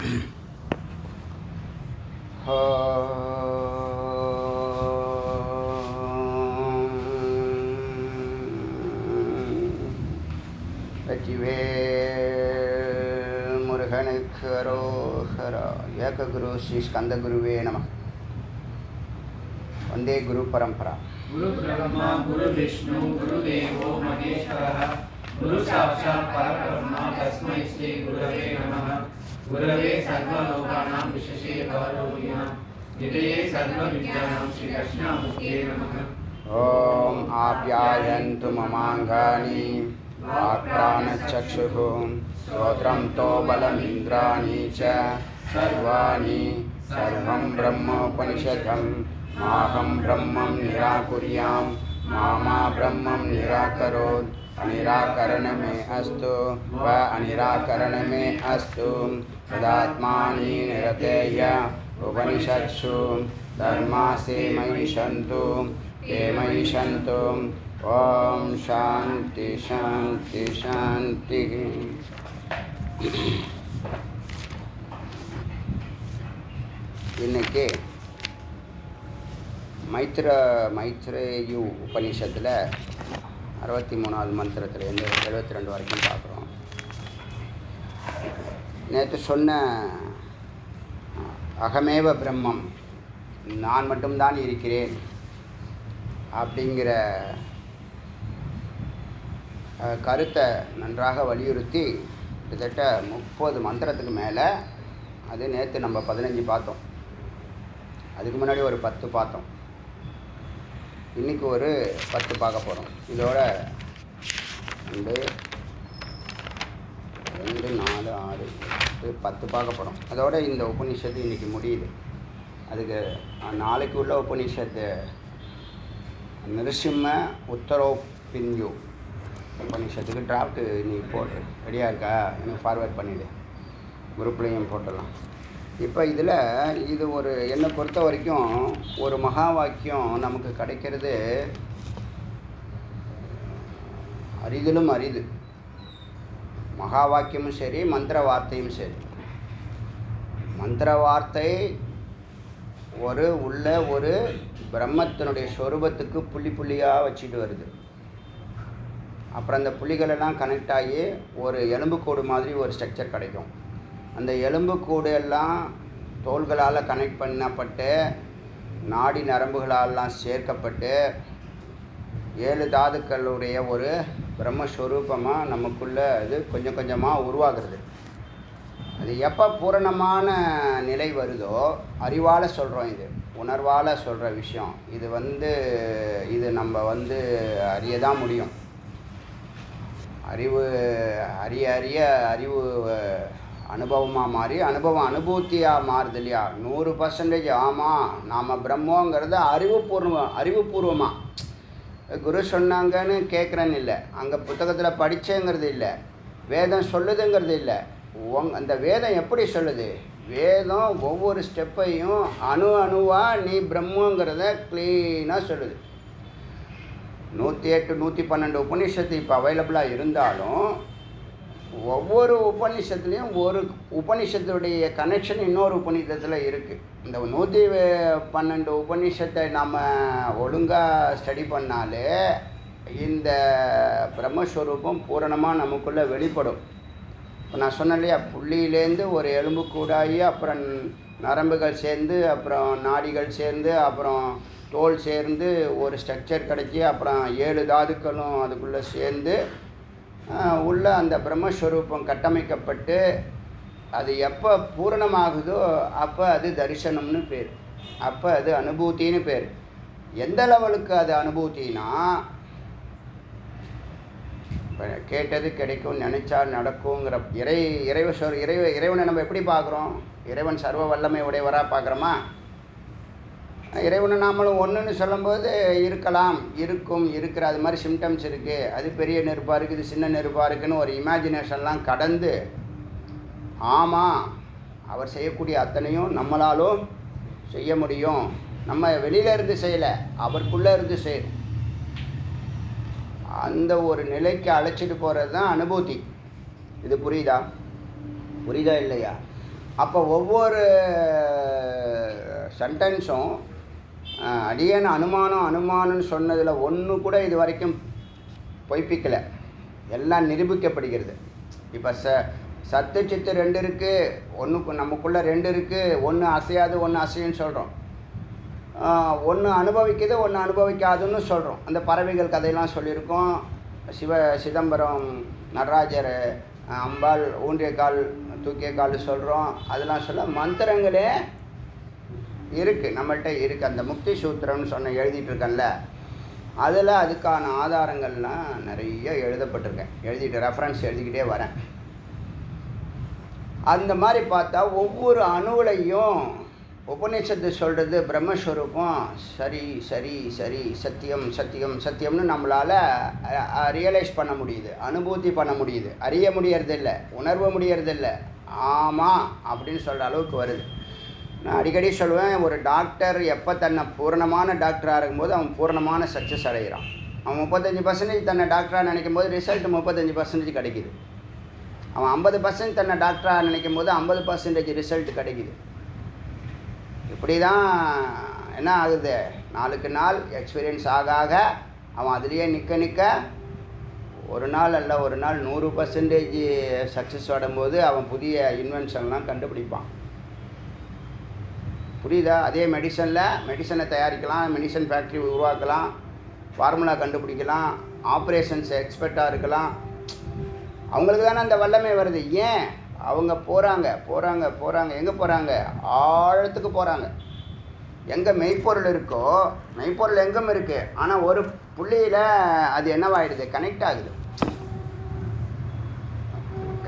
வெற்றிவேல் முருகனுக்கு அரோகரா. ஏக குரு ஸ்ரீ ஸ்கந்த குருவே நமः. வந்தே குரு பரம்பரா. குரு பிரம்மா குரு விஷ்ணு குரு தேவோ மகேஸ்வரः குரு சாட்சாத் பரபிரம்ம தஸ்மை ஸ்ரீ குரவே நமः. குரவே சர்வலோகானாம் விசேஷே பவரோகிணாம் நிதயே சர்வவித்யானாம் ஸ்ரீ தட்சிணாமூர்த்தயே நமः. ஓம் ஆப்யாயந்து மமாங்கானி வாக்பிராணச்சக்ஷுः ஸ்ரோத்ரம் தோ பலமிந்திராணி ச சர்வாணி சர்வம் பிரம்மோபனிஷதம் மாஹம் பிரம்மம் நிராகுர்யாம் மாமா பிரம்மம் நிராகரோத் அநிராகரணமே அஸ்து வ அநிராகரணமே அஸ்து ததாத்மானி நிரதேய உபனிஷத்சு தர்மாஸே மயி சந்து ते मयि सन्तु. ओम शांति शांति शांति. இன்னைக்கு மைத்ரேயு உபனிஷத்தில் 63வது மந்திரத்துலேருந்து 72 வரைக்கும் பார்க்குறோம். நேற்று சொன்ன அகமேவ பிரம்மம், நான் மட்டும்தான் இருக்கிறேன் அப்படிங்கிற கருத்தை நன்றாக வலியுறுத்தி கிட்டத்தட்ட 30 மந்திரத்துக்கு மேலே, அது நேற்று நம்ம 15 பார்த்தோம், அதுக்கு முன்னாடி ஒரு 10 பார்த்தோம், இன்றைக்கி ஒரு 10 பார்க்க போகிறோம். இதோட 2 4 6 10 பார்க்க போகிறோம். அதோட இந்த உபனிஷத்து இன்றைக்கி முடியுது. அதுக்கு நாளைக்கு உள்ள உபனிஷத்து நிருசிம்ம உத்தரோபின்யு உபனிஷத்துக்கு டிராஃப்ட்டு நீ போட்டு ரெடியாக இருக்கா, எனக்கு ஃபார்வேர்ட் பண்ணிவிடு, குரூப்லேயும் போட்டுடலாம். இப்போ இதில் இது ஒரு என்னை பொறுத்த வரைக்கும் ஒரு மகா வாக்கியம் நமக்கு கிடைக்கிறது அரிதிலும் அரிது. மகா வாக்கியமும் சரி, மந்திர வார்த்தையும் சரி. மந்திர வார்த்தை உள்ள ஒரு பிரம்மத்தினுடைய ஸ்வரூபத்துக்கு புள்ளி புள்ளியாக வச்சுட்டு வருது. அப்புறம் அந்த புள்ளிகளெல்லாம் கனெக்ட் ஆகி ஒரு எலும்புக்கூடு மாதிரி ஒரு ஸ்ட்ரக்சர் கிடைக்கும். அந்த எலும்புக்கூடு எல்லாம் தோள்களால் கனெக்ட் பண்ணப்பட்டு நாடி நரம்புகளாலெல்லாம் சேர்க்கப்பட்டு 7 தாதுக்களுடைய ஒரு பிரம்மஸ்வரூபமாக நமக்குள்ளே அது கொஞ்சம் கொஞ்சமாக உருவாகிறது. அது எப்போ பூரணமான நிலை வருதோ, அறிவால் சொல்கிறோம், இது உணர்வால் சொல்கிற விஷயம். இது நம்ம அறிய தான் முடியும். அறிவு அனுபவமாக மாறி அனுபவம் அனுபூத்தியாக மாறுது இல்லையா? 100% ஆமாம் நாம் பிரம்மங்கிறது அறிவுபூர்வமாக குரு சொன்னாங்கன்னு கேட்குறேன்னு இல்லை, அங்கே புத்தகத்தில் படித்தேங்கிறது இல்லை, வேதம் சொல்லுதுங்கிறது இல்லை. அந்த வேதம் எப்படி சொல்லுது? வேதம் ஒவ்வொரு ஸ்டெப்பையும் அணுவாக நீ பிரம்மங்கிறத க்ளீனாக சொல்லுது. 108 112 உபநிஷத்து இப்போ அவைலபிளாக இருந்தாலும் ஒவ்வொரு உபநிஷத்துலேயும் ஒரு உபநிஷத்துடைய கனெக்ஷன் இன்னொரு உபநிஷத்தில் இருக்குது. இந்த 112 உபநிஷத்தை நம்ம ஒழுங்காக ஸ்டடி பண்ணாலே இந்த பிரம்மஸ்வரூபம் பூரணமாக நமக்குள்ளே வெளிப்படும். இப்போ நான் சொன்னேன் இல்லையா, புள்ளியிலேருந்து ஒரு எலும்பு கூடாகி அப்புறம் நரம்புகள் சேர்ந்து அப்புறம் நாடிகள் சேர்ந்து அப்புறம் தோல் சேர்ந்து ஒரு ஸ்ட்ரக்சர் கிடச்சி அப்புறம் 7 தாதுக்களும் அதுக்குள்ளே சேர்ந்து உள்ள அந்த பிரம்மஸ்வரூபம் கட்டமைக்கப்பட்டு அது எப்போ பூரணமாகுதோ அப்போ அது தரிசனம்னு பேர், அப்போ அது அனுபூத்தின்னு பேர். எந்த லெவலுக்கு அது அனுபூத்தினா, கேட்டது கிடைக்கும், நினைச்சால் நடக்குங்கிற இறைவனை நம்ம எப்படி பார்க்குறோம்? இறைவன் சர்வ வல்லமை உடையவராக பார்க்குறோமா? இறைவனை நாமளும் ஒன்றுன்னு சொல்லும்போது இருக்கலாம், இருக்கிற அது மாதிரி சிம்டம்ஸ் இருக்குது, அது பெரிய நெருப்பாக இருக்குது, இது சின்ன நெருப்பாக இருக்குதுன்னு ஒரு இமேஜினேஷன்லாம் கடந்து, ஆமாம் அவர் செய்யக்கூடிய அத்தனையும் நம்மளாலும் செய்ய முடியும், நம்ம வெளியில் இருந்து செய்யலை, அவருக்குள்ளே இருந்து செய்யணும், அந்த ஒரு நிலைக்கு அழைச்சிட்டு போகிறது தான் அனுபூதி. இது புரியுதா இல்லையா? அப்போ ஒவ்வொரு சென்டென்ஸும் அடியேன் அனுமானம்னு சொன்னதில் ஒன்று கூட இது வரைக்கும் பொய்ப்பிக்கலை, எல்லாம் நிரூபிக்கப்படுகிறது. இப்போ சத்து சித்து 2 இருக்குது, ஒன்று நமக்குள்ளே 2 இருக்குது, ஒன்று அசையாது ஒன்று அசையுன்னு சொல்கிறோம், ஒன்று அனுபவிக்குது ஒன்று அனுபவிக்காதுன்னு சொல்கிறோம். அந்த பறவைகள் கதையெல்லாம் சொல்லியிருக்கோம். சிதம்பரம் நடராஜர் அம்பாள் ஊன்றிய கால் தூக்கிய கால் சொல்கிறோம். அதெல்லாம் சொல்ல மந்திரங்களே இருக்குது, நம்மள்கிட்ட இருக்குது. அந்த முக்தி சூத்திரம்னு எழுதிட்டு இருக்கேன்ல, அதில் அதுக்கான ஆதாரங்கள்லாம் நிறைய எழுதப்பட்டிருக்கேன். ரெஃபரன்ஸ் எழுதிக்கிட்டே வரேன். அந்த மாதிரி பார்த்தா ஒவ்வொரு அணுவிலையும் உபநிஷத்து சொல்கிறது பிரம்மஸ்வரூபம் சரி சரி சரி சத்தியம் சத்தியம் சத்தியம்னு நம்மளால் ரியலைஸ் பண்ண முடியுது, அனுபூதி பண்ண முடியுது. அறிய முடியறதில்ல, உணர்வு முடியறதில்ல, ஆமாம் அப்படின்னு சொல்கிற அளவுக்கு வருது. நான் அடிக்கடி சொல்லுவேன், ஒரு டாக்டர் எப்போ தன்னை பூரணமான டாக்டராக இருக்கும்போது அவன் பூரணமான சக்ஸஸ் அடைகிறான். அவன் 35% தன்னை டாக்டராக நினைக்கும் போது ரிசல்ட் 35% கிடைக்கிது. அவன் 50% தன்னை டாக்டராக நினைக்கும் போது 50% ரிசல்ட் கிடைக்கிது. இப்படி தான் என்ன ஆகுது, நாளுக்கு நாள் எக்ஸ்பீரியன்ஸ் ஆக ஆக அவன் அதுலேயே நிற்க ஒரு நாள் அல்ல ஒரு நாள் 100% சக்ஸஸ் ஆடும்போது அவன் புதிய இன்வென்ஷன்லாம் கண்டுபிடிப்பான். புரியுதா? அதே மெடிசனை தயாரிக்கலாம், மெடிசன் ஃபேக்ட்ரி உருவாக்கலாம், ஃபார்முலா கண்டுபிடிக்கலாம், ஆப்ரேஷன்ஸ் எக்ஸ்பர்ட்டாக இருக்கலாம். அவங்களுக்கு தானே அந்த வல்லமை வருது. ஏன் அவங்க போகிறாங்க எங்கே போகிறாங்க? ஆழத்துக்கு போகிறாங்க. எங்கே மெய்ப்பொருள் இருக்கோ, மெய்ப்பொருள் எங்கும் இருக்குது, ஆனால் ஒரு புள்ளியில் அது என்னவாயிடுது, கனெக்ட் ஆகுது.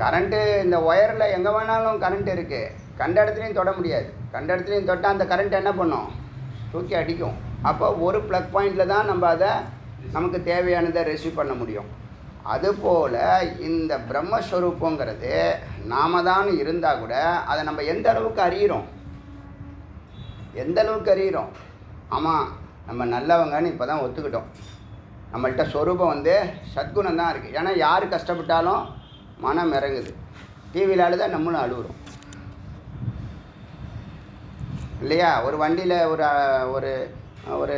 கரண்ட்டு இந்த ஒயரில் எங்கே வேணாலும் கரண்ட் இருக்குது, கண்ட இடத்துலையும் தொட முடியாது. கண்ட இடத்துலையும் தொட்டால் அந்த கரண்ட் என்ன பண்ணும், தூக்கி அடிக்கும். அப்போ ஒரு ப்ளக் பாயிண்டில் தான் நம்ம அதை நமக்கு தேவையானதை ரிசீவ் பண்ண முடியும். அதுபோல் இந்த பிரம்மஸ்வரூபங்கிறது நாம தான் இருந்தால் கூட அதை நம்ம எந்த அளவுக்கு அறிகிறோம். ஆமாம், நம்ம நல்லவங்கன்னு இப்போ தான் ஒத்துக்கிட்டோம். நம்மள்கிட்ட ஸ்வரூபம் சத்குணம் தான் இருக்குது. ஏன்னா யார் கஷ்டப்பட்டாலும் மனம் இறங்குது. டிவியில் அழுத நம்மளும் அழுகுறோம் இல்லையா? ஒரு வண்டியில் ஒரு ஒரு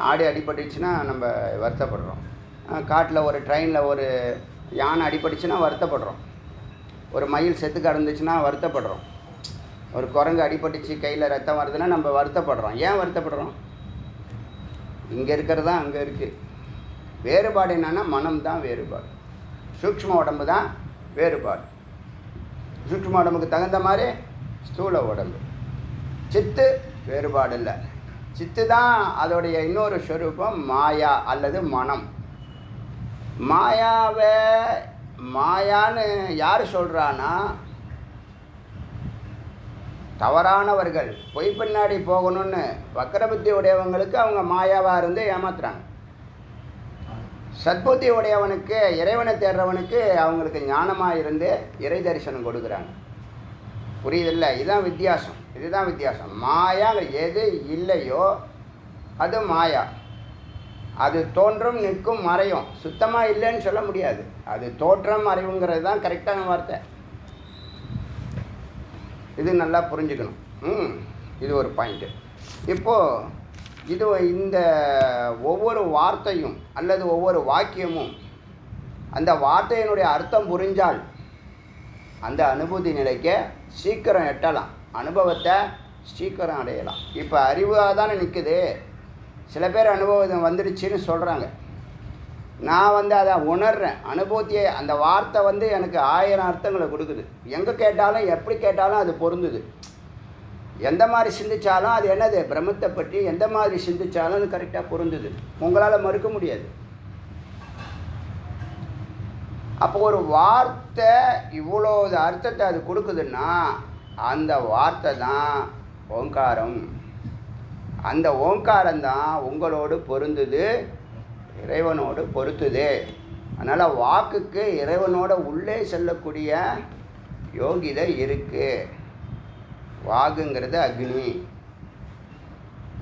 ஆடு அடிபட்டுச்சுன்னா நம்ம வருத்தப்படுறோம். காட்டில் ஒரு ட்ரெயினில் ஒரு யானை அடிபட்டுச்சுன்னா வருத்தப்படுறோம். ஒரு மயில் செத்து கிடந்துச்சுன்னா வருத்தப்படுறோம். ஒரு குரங்கு அடிபட்டுச்சு கையில் ரத்தம் வருதுன்னா நம்ம வருத்தப்படுறோம். ஏன் வருத்தப்படுறோம்? இங்கே இருக்கிறது தான் அங்கே இருக்குது. வேறுபாடு என்னென்னா மனம் தான் வேறுபாடு, சூக்ஷ்ம உடம்பு தான் வேறுபாடு. சூக்ஷ்ம உடம்புக்கு தகுந்த மாதிரி ஸ்தூல உடம்பு. சித்து வேறுபாடு இல்லை. சித்து தான் அதோடைய இன்னொரு ஸ்வரூபம் மாயா அல்லது மனம். மாயான்னு யார் சொல்கிறான்னா, தவறானவர்கள் பொய் பின்னாடி போகணும்னு வக்கரபுத்தி உடையவங்களுக்கு அவங்க மாயாவாக இருந்து ஏமாத்துறாங்க. சத்புத்தி உடையவனுக்கு, இறைவனை தேடுறவனுக்கு அவங்களுக்கு ஞானமாக இருந்து இறை தரிசனம் கொடுக்குறாங்க. புரியுதில்ல? இதுதான் வித்தியாசம். மாயா எது இல்லையோ அது மாயா. அது தோன்றும் நிற்கும் மறையும். சுத்தமாக இல்லைன்னு சொல்ல முடியாது. அது தோற்றம் மறைவுங்கிறது தான் கரெக்டான வார்த்தை. இது நல்லா புரிஞ்சுக்கணும். இது ஒரு பாயிண்ட்டு. இப்போது இந்த ஒவ்வொரு வார்த்தையும் அல்லது ஒவ்வொரு வாக்கியமும் அந்த வார்த்தையினுடைய அர்த்தம் புரிஞ்சால் அந்த அனுபூதி நிலைக்கு சீக்கிரம் எட்டலாம், அனுபவத்தை சீக்கிரம் அடையலாம். இப்போ அறிவாக தானே நிற்குது. சில பேர் அனுபவம் வந்துடுச்சின்னு சொல்கிறாங்க. நான் அதை உணர்கிறேன். அனுபூத்தியை அந்த வார்த்தை எனக்கு 1000 அர்த்தங்களை கொடுக்குது. எங்கே கேட்டாலும் எப்படி கேட்டாலும் அது பொருந்துது. எந்த மாதிரி சிந்திச்சாலும் அது என்னது, பிரம்மத்தை பற்றி எந்த மாதிரி சிந்திச்சாலும் அது கரெக்டாக பொருந்துது. உங்களால் மறுக்க முடியாது. அப்போ ஒரு வார்த்தை இவ்வளோ அர்த்தத்தை அது கொடுக்குதுன்னா அந்த வார்த்தை தான் ஓங்காரம். அந்த ஓங்காரம்தான் உங்களோடு பொருந்துது, இறைவனோடு பொருத்துது. அதனால் வாக்குக்கு இறைவனோட உள்ளே செல்லக்கூடிய யோகிதை இருக்குது. வாக்குங்கிறது அக்னி,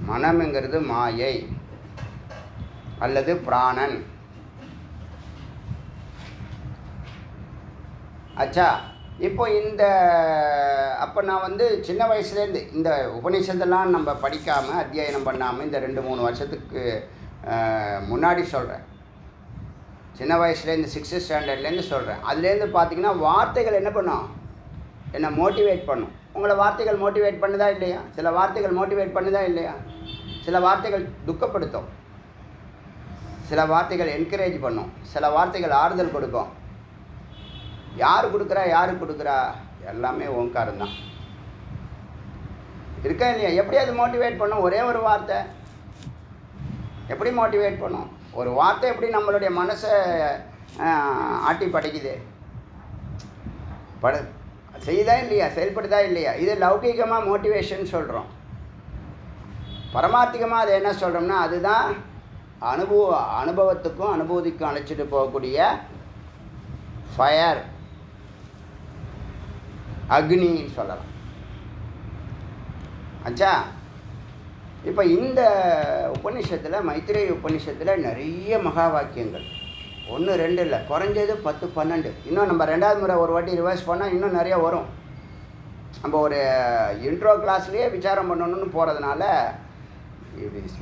மனம்ங்கிறது மாயை அல்லது பிராணன். ஆச்சா, இப்போ அப்போ நான் வந்து சின்ன வயசுலேருந்து இந்த உபநிஷத்தெல்லாம் நம்ம படிக்காமல் அத்தியாயனம் பண்ணாமல் இந்த 2-3 வருஷத்துக்கு முன்னாடி சொல்கிறேன். சின்ன வயசுலேருந்து 6th ஸ்டாண்டர்ட்லேருந்து சொல்கிறேன். அதுலேருந்து பார்த்தீங்கன்னா வார்த்தைகள் என்ன பண்ணும், என்னை மோட்டிவேட் பண்ணும். உங்களை வார்த்தைகள் மோட்டிவேட் பண்ணுதா இல்லையா? சில வார்த்தைகள் மோட்டிவேட் பண்ணுதா இல்லையா? சில வார்த்தைகள் துக்கப்படுத்தும், சில வார்த்தைகள் என்கரேஜ் பண்ணும், சில வார்த்தைகள் ஆறுதல் கொடுக்கும். யார் கொடுக்குறா, யாருக்கு கொடுக்குறா? எல்லாமே ஓங்காரம் தான் இருக்கா இல்லையா? எப்படி அது மோட்டிவேட் பண்ணும்? ஒரே ஒரு வார்த்தை எப்படி மோட்டிவேட் பண்ணும்? ஒரு வார்த்தை எப்படி நம்மளுடைய மனசை ஆட்டி படைக்குது, செய்யுதா இல்லையா, செயல்படுதா இல்லையா? இது லௌகிகமாக மோட்டிவேஷன் சொல்கிறோம். பரமார்த்திகமாக அதை என்ன சொல்கிறோம்னா, அதுதான் அனுபவத்துக்கும் அனுபூதிக்கும் அழைச்சிட்டு போகக்கூடிய ஃபயர், அக்னின்னு சொல்லலாம். ஆச்சா? இப்போ இந்த உபநிஷத்தில், மைத்ரேய உபநிஷத்தில் நிறைய மகா வாக்கியங்கள், 1-2 இல்லை, குறைஞ்சது 10-12. இன்னும் நம்ம 2வது முறை ஒரு வாட்டி ரிவர்ஸ் பண்ணால் இன்னும் நிறைய வரும். நம்ம ஒரு இன்ட்ரோ கிளாஸ்லேயே விசாரம் பண்ணணும்னு போகிறதுனால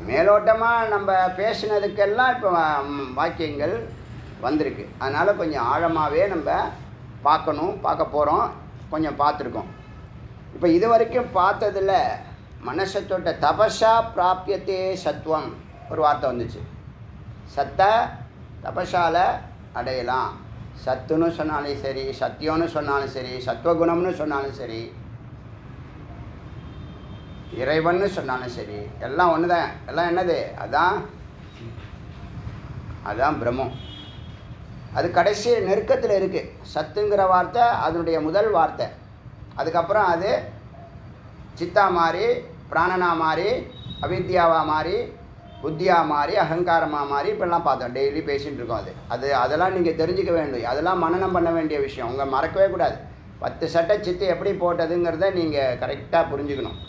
மேலோட்டமாக நம்ம பேசினதுக்கெல்லாம் இப்போ வாக்கியங்கள் வந்திருக்கு. அதனால் கொஞ்சம் ஆழமாகவே நம்ம பார்க்க போகிறோம். கொஞ்சம் பார்த்துருக்கோம். இப்போ இது வரைக்கும் பார்த்ததில் மனசை தொட்ட தபஸா பிராபியத்தே சத்துவம் ஒரு வார்த்தை வந்துச்சு. சத்தை தபஸால் அடையலாம். சத்துன்னு சொன்னாலும் சரி, சத்தியம்னு சொன்னாலும் சரி, சத்துவகுணம்னு சொன்னாலும் சரி, இறைவன்னு சொன்னாலும் சரி, எல்லாம் ஒன்று தான். எல்லாம் என்னது? அதான் பிரம்மம். அது கடைசி நெருக்கத்தில் இருக்குது. சத்துங்கிற வார்த்தை அதனுடைய முதல் வார்த்தை. அதுக்கப்புறம் அது சித்தா மாறி, பிராணனா மாறி, அவித்யாவாக மாறி, புத்தியாக மாறி, அகங்காரமாக மாறி இப்படிலாம் பார்த்தோம். டெய்லி பேசிகிட்டு இருக்கோம். அதெல்லாம் நீங்கள் தெரிஞ்சுக்க வேண்டும். அதெல்லாம் மனனம் பண்ண வேண்டிய விஷயம். உங்கள் மறக்கவே கூடாது. 10 சட்டை சித்து எப்படி போட்டதுங்கிறத நீங்கள் கரெக்டாக புரிஞ்சுக்கணும்.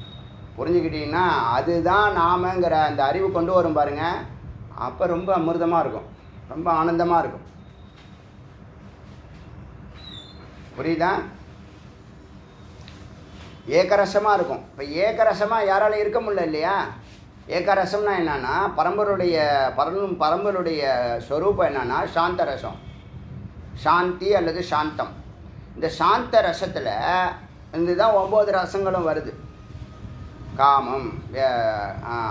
புரிஞ்சுக்கிட்டீங்கன்னா அதுதான் நாமங்கிற அந்த அறிவு கொண்டு வரும் பாருங்கள். அப்போ ரொம்ப அமிர்தமாக இருக்கும், ரொம்ப ஆனந்தமாக இருக்கும். புரியுதா? ஏகரசமாக இருக்கும். இப்போ ஏகரசமாக யாரால இருக்க முடியல இல்லையா? ஏகரசம்னா என்னன்னா, பரம்பருடைய ஸ்வரூபம் என்னன்னா சாந்த ரசம், சாந்தி அல்லது சாந்தம். இந்த சாந்த ரசத்தில் இதுதான் 9 ரசங்களும் வருது. காமம்,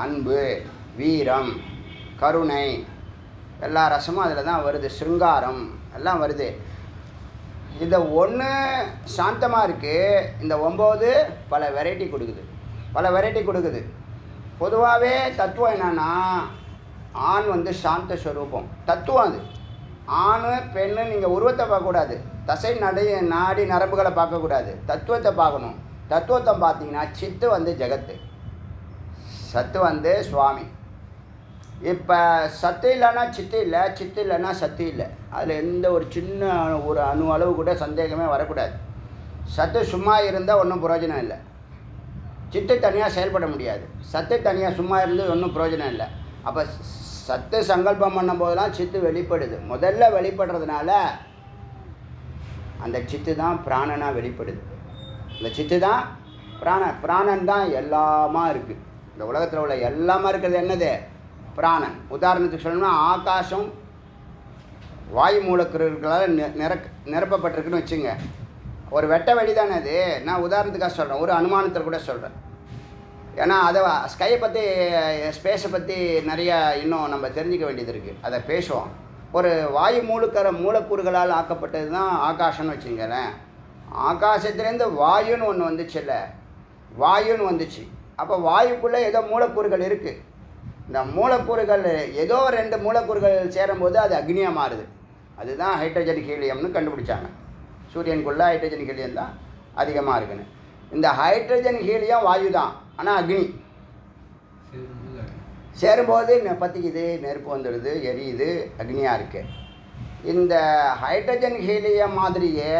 அன்பு, வீரம், கருணை, எல்லா ரசமும் அதில் தான் வருது. சிருங்காரம் எல்லாம் வருது. இந்த 1 சாந்தமாக இருக்குது, இந்த 9 பல வெரைட்டி கொடுக்குது. பொதுவாகவே தத்துவம் என்னன்னா, ஆண் வந்து சாந்த ஸ்வரூபம் தத்துவம். அது ஆண் பெண்ணு நீங்கள் உருவத்தை பார்க்கக்கூடாது, தசை நாடி நரம்புகளை பார்க்கக்கூடாது, தத்துவத்தை பார்க்கணும். தத்துவத்தை பார்த்தீங்கன்னா சித்து வந்து ஜெகத்து, சத்து வந்து சுவாமி. இப்போ சத்து இல்லைன்னா சித்து இல்லை, சித்து இல்லைன்னா சத்து இல்லை. அதில் எந்த ஒரு சின்ன ஒரு அணு அளவு கூட சந்தேகமே வரக்கூடாது. சத்து சும்மா இருந்தால் ஒன்றும் பிரயோஜனம் இல்லை. சித்து தனியாக செயல்பட முடியாது. சத்து தனியாக சும்மா இருந்து ஒன்றும் பிரயோஜனம் இல்லை. அப்போ சத்து சங்கல்பம் பண்ணும் போதெல்லாம் சித்து வெளிப்படுது. முதல்ல வெளிப்படுறதுனால அந்த சித்து தான் பிராணனாக வெளிப்படுது. இந்த சித்து தான் பிராணன் தான் எல்லாமா இருக்குது. இந்த உலகத்தில் உள்ள எல்லாமா இருக்கிறது என்னது? பிராணன். உதாரணத்துக்கு சொல்லணும்னா, ஆகாசம் வாயு மூலக்கூறுகளால் நிரப்பப்பட்டிருக்குன்னு வச்சுங்க. ஒரு வெட்ட வெளி தானே அது. நான் உதாரணத்துக்காக சொல்கிறேன், ஒரு அனுமானத்தில் கூட சொல்கிறேன். ஏன்னா அதை ஸ்கையை பற்றி, ஸ்பேஸை பற்றி நிறையா இன்னும் நம்ம தெரிஞ்சிக்க வேண்டியது இருக்குது. அதை பேசுவோம். ஒரு வாயு மூலக்கூறுகளால் ஆக்கப்பட்டது தான் ஆகாசம்னு வச்சுங்களேன். ஆகாசத்துலேருந்து வாயுன்னு ஒன்று வந்துச்சு. அப்போ வாயுக்குள்ளே ஏதோ மூலக்கூறுகள் இருக்குது. இந்த மூலக்கூறுகள் ஏதோ 2 மூலக்கூறுகள் சேரும்போது அது அக்னியாக மாறுது. அதுதான் ஹைட்ரஜன் ஹீலியம்னு கண்டுபிடிச்சாங்க. சூரியனுக்குள்ளே ஹைட்ரஜன் ஹீலியம் தான் அதிகமாக இருக்குன்னு. இந்த ஹைட்ரஜன் ஹீலியம் வாயு தான், ஆனால் அக்னி சேரும்போது பற்றிக்குது, நெருப்பு வந்துடுது, எரியுது, அக்னியாக இருக்குது. இந்த ஹைட்ரஜன் ஹீலியம் மாதிரியே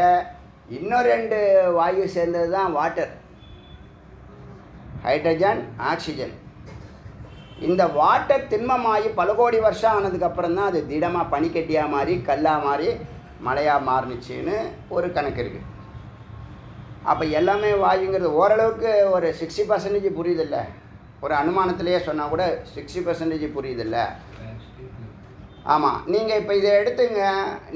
இன்னும் 2 வாயு சேர்ந்தது தான் வாட்டர், ஹைட்ரஜன், ஆக்சிஜன். இந்த வாட்டர் திண்மமாகி பல கோடி வருஷம் ஆனதுக்கப்புறம் தான் அது திடமாக பனிக்கட்டியாக மாறி, கல்லாக மாறி, மழையாக மாறினுச்சின்னு ஒரு கணக்கு இருக்குது. அப்போ எல்லாமே வாயுங்கிறது ஓரளவுக்கு ஒரு 60% புரியுதில்ல, ஒரு அனுமானத்திலேயே சொன்னால் கூட 60% புரியுதில்ல. ஆமாம், நீங்கள் இப்போ இதை எடுத்துங்க,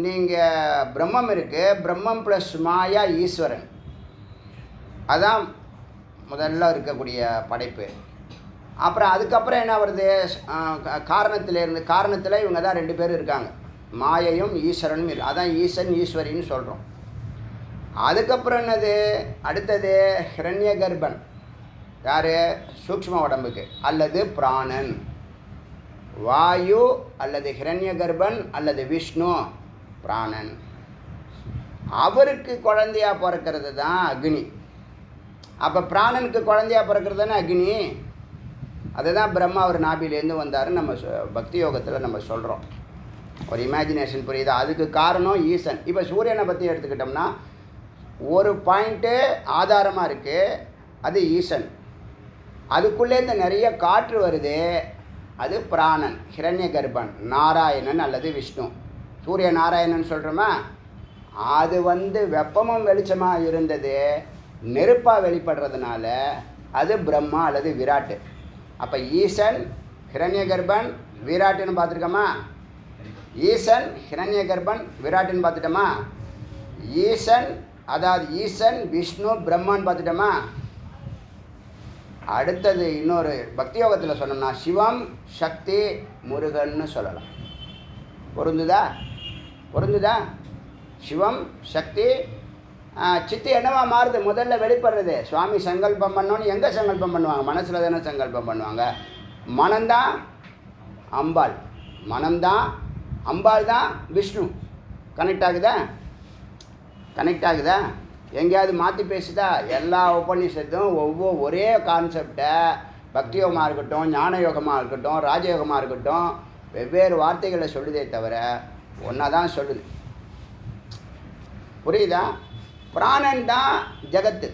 நீங்கள் பிரம்மம் இருக்குது, பிரம்மம் ப்ளஸ் மாயா ஈஸ்வரன், அதான் முதல்ல இருக்கக்கூடிய படைப்பு. அப்புறம் அதுக்கப்புறம் என்ன வருது, காரணத்தில் இவங்க தான் 2 பேர் இருக்காங்க, மாயையும் ஈஸ்வரனும் இருக்கு, அதான் ஈசன் ஈஸ்வரின்னு சொல்கிறோம். அதுக்கப்புறம் என்னது, அடுத்தது ஹிரண்ய கர்ப்பன், யார், சூக்ஷ்ம உடம்புக்கு, அல்லது பிராணன், வாயு அல்லது ஹிரண்ய கர்ப்பன் அல்லது விஷ்ணு பிராணன். அவருக்கு குழந்தையாக பிறக்கிறது தான் அக்னி. அப்போ பிராணனுக்கு குழந்தையாக பிறக்கிறது தானே அக்னி. அதுதான் பிரம்மா அவர் நாபிலேருந்து வந்தார் நம்ம பக்தி யோகத்தில் நம்ம சொல்கிறோம். ஒரு இமேஜினேஷன் புரியுதா? அதுக்கு காரணம் ஈசன். இப்போ சூரியனை பற்றி எடுத்துக்கிட்டோம்னா ஒரு பாயிண்ட்டு ஆதாரமாக இருக்குது, அது ஈசன். அதுக்குள்ளேருந்து நிறைய காற்று வருது, அது பிராணன், ஹிரண்ய கர்ப்பன், நாராயணன் அல்லது விஷ்ணு. சூரிய நாராயணன் சொல்கிறோமா, அது வெப்பமும் வெளிச்சமாக இருந்தது, நெருப்பாக வெளிப்படுறதுனால அது பிரம்மா அல்லது விராட்டு. அப்போ ஈசன், ஹிரண்ய கர்ப்பன், விராட்டுன்னு பார்த்துருக்கோமா? ஈசன், ஹிரண்ய கர்ப்பன், விராட்டுன்னு பார்த்துட்டோமா? ஈசன், அதாவது ஈசன், விஷ்ணு, பிரம்மான்னு பார்த்துட்டோமா? அடுத்தது இன்னொரு பக்தி யோகத்தில் சொன்னோம்னா சிவம், சக்தி, முருகன்னு சொல்லலாம். பொருந்துதா? சிவம், சக்தி, சித்து என்னவா மாறுது, முதல்ல வெளிப்படுறது. சுவாமி சங்கல்பம் பண்ணோன்னு எங்கே சங்கல்பம் பண்ணுவாங்க? மனசில் தானே சங்கல்பம் பண்ணுவாங்க. மனம்தான் அம்பாள், மனம்தான் அம்பாள் தான் விஷ்ணு. கனெக்ட் ஆகுதா? எங்கேயாவது மாற்றி பேசுதா? எல்லா உபநிஷத்தும் ஒரே கான்செப்டை, பக்தி யோகமாக இருக்கட்டும், ஞான யோகமாக இருக்கட்டும், ராஜயோகமாக இருக்கட்டும், வெவ்வேறு வார்த்தைகளை சொல்லுதே தவிர ஒன்றா தான் சொல்லுது. புரியுதா? பிராணன் தான் ஜகத்து.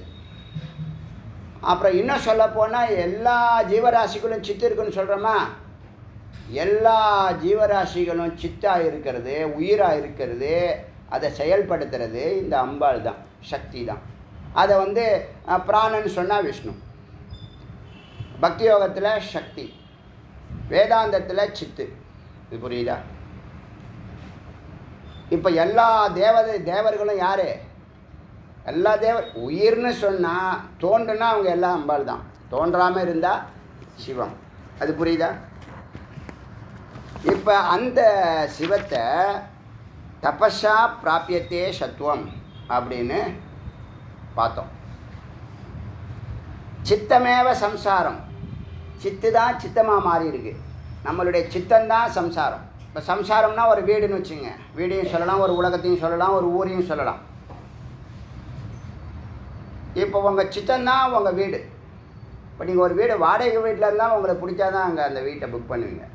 அப்புறம் இன்னும் சொல்லப்போனால் எல்லா ஜீவராசிகளும் சித்து இருக்குன்னு சொல்கிறோமா? எல்லா ஜீவராசிகளும் சித்தாக இருக்கிறது, உயிராக இருக்கிறது, அதை செயல்படுத்துறது இந்த அம்பாள் தான், சக்தி தான். அதை பிராணன் சொன்னால் விஷ்ணு, பக்தி யோகத்தில் சக்தி, வேதாந்தத்தில் சித்து. இது புரியுதா? இப்போ எல்லா தேவர்களும் யார்? எல்லா உயிர்னு சொன்னால் தோன்றுனா அவங்க எல்லாம் அம்பாள் தான், தோன்றாமல் இருந்தால் சிவம். அது புரியுதா? இப்போ அந்த சிவத்தை தபஸா பிராபியத்தே சத்துவம் அப்படின்னு பார்த்தோம். சித்தமேவ சம்சாரம், சித்து தான் சித்தமாக மாறி இருக்கு. நம்மளுடைய சித்தந்தான் சம்சாரம். இப்போ சம்சாரம்னா ஒரு வீடுன்னு வச்சுங்க, வீடையும் சொல்லலாம், ஒரு உலகத்தையும் சொல்லலாம், ஒரு ஊரையும் சொல்லலாம். இப்போ உங்கள் சித்தந்தான் உங்கள் வீடு. இப்போ நீங்கள் ஒரு வீடு வாடகை வீட்டில் இருந்தாலும் உங்களுக்கு பிடிச்சாதான் அங்கே அந்த வீட்டை புக் பண்ணுவீங்க.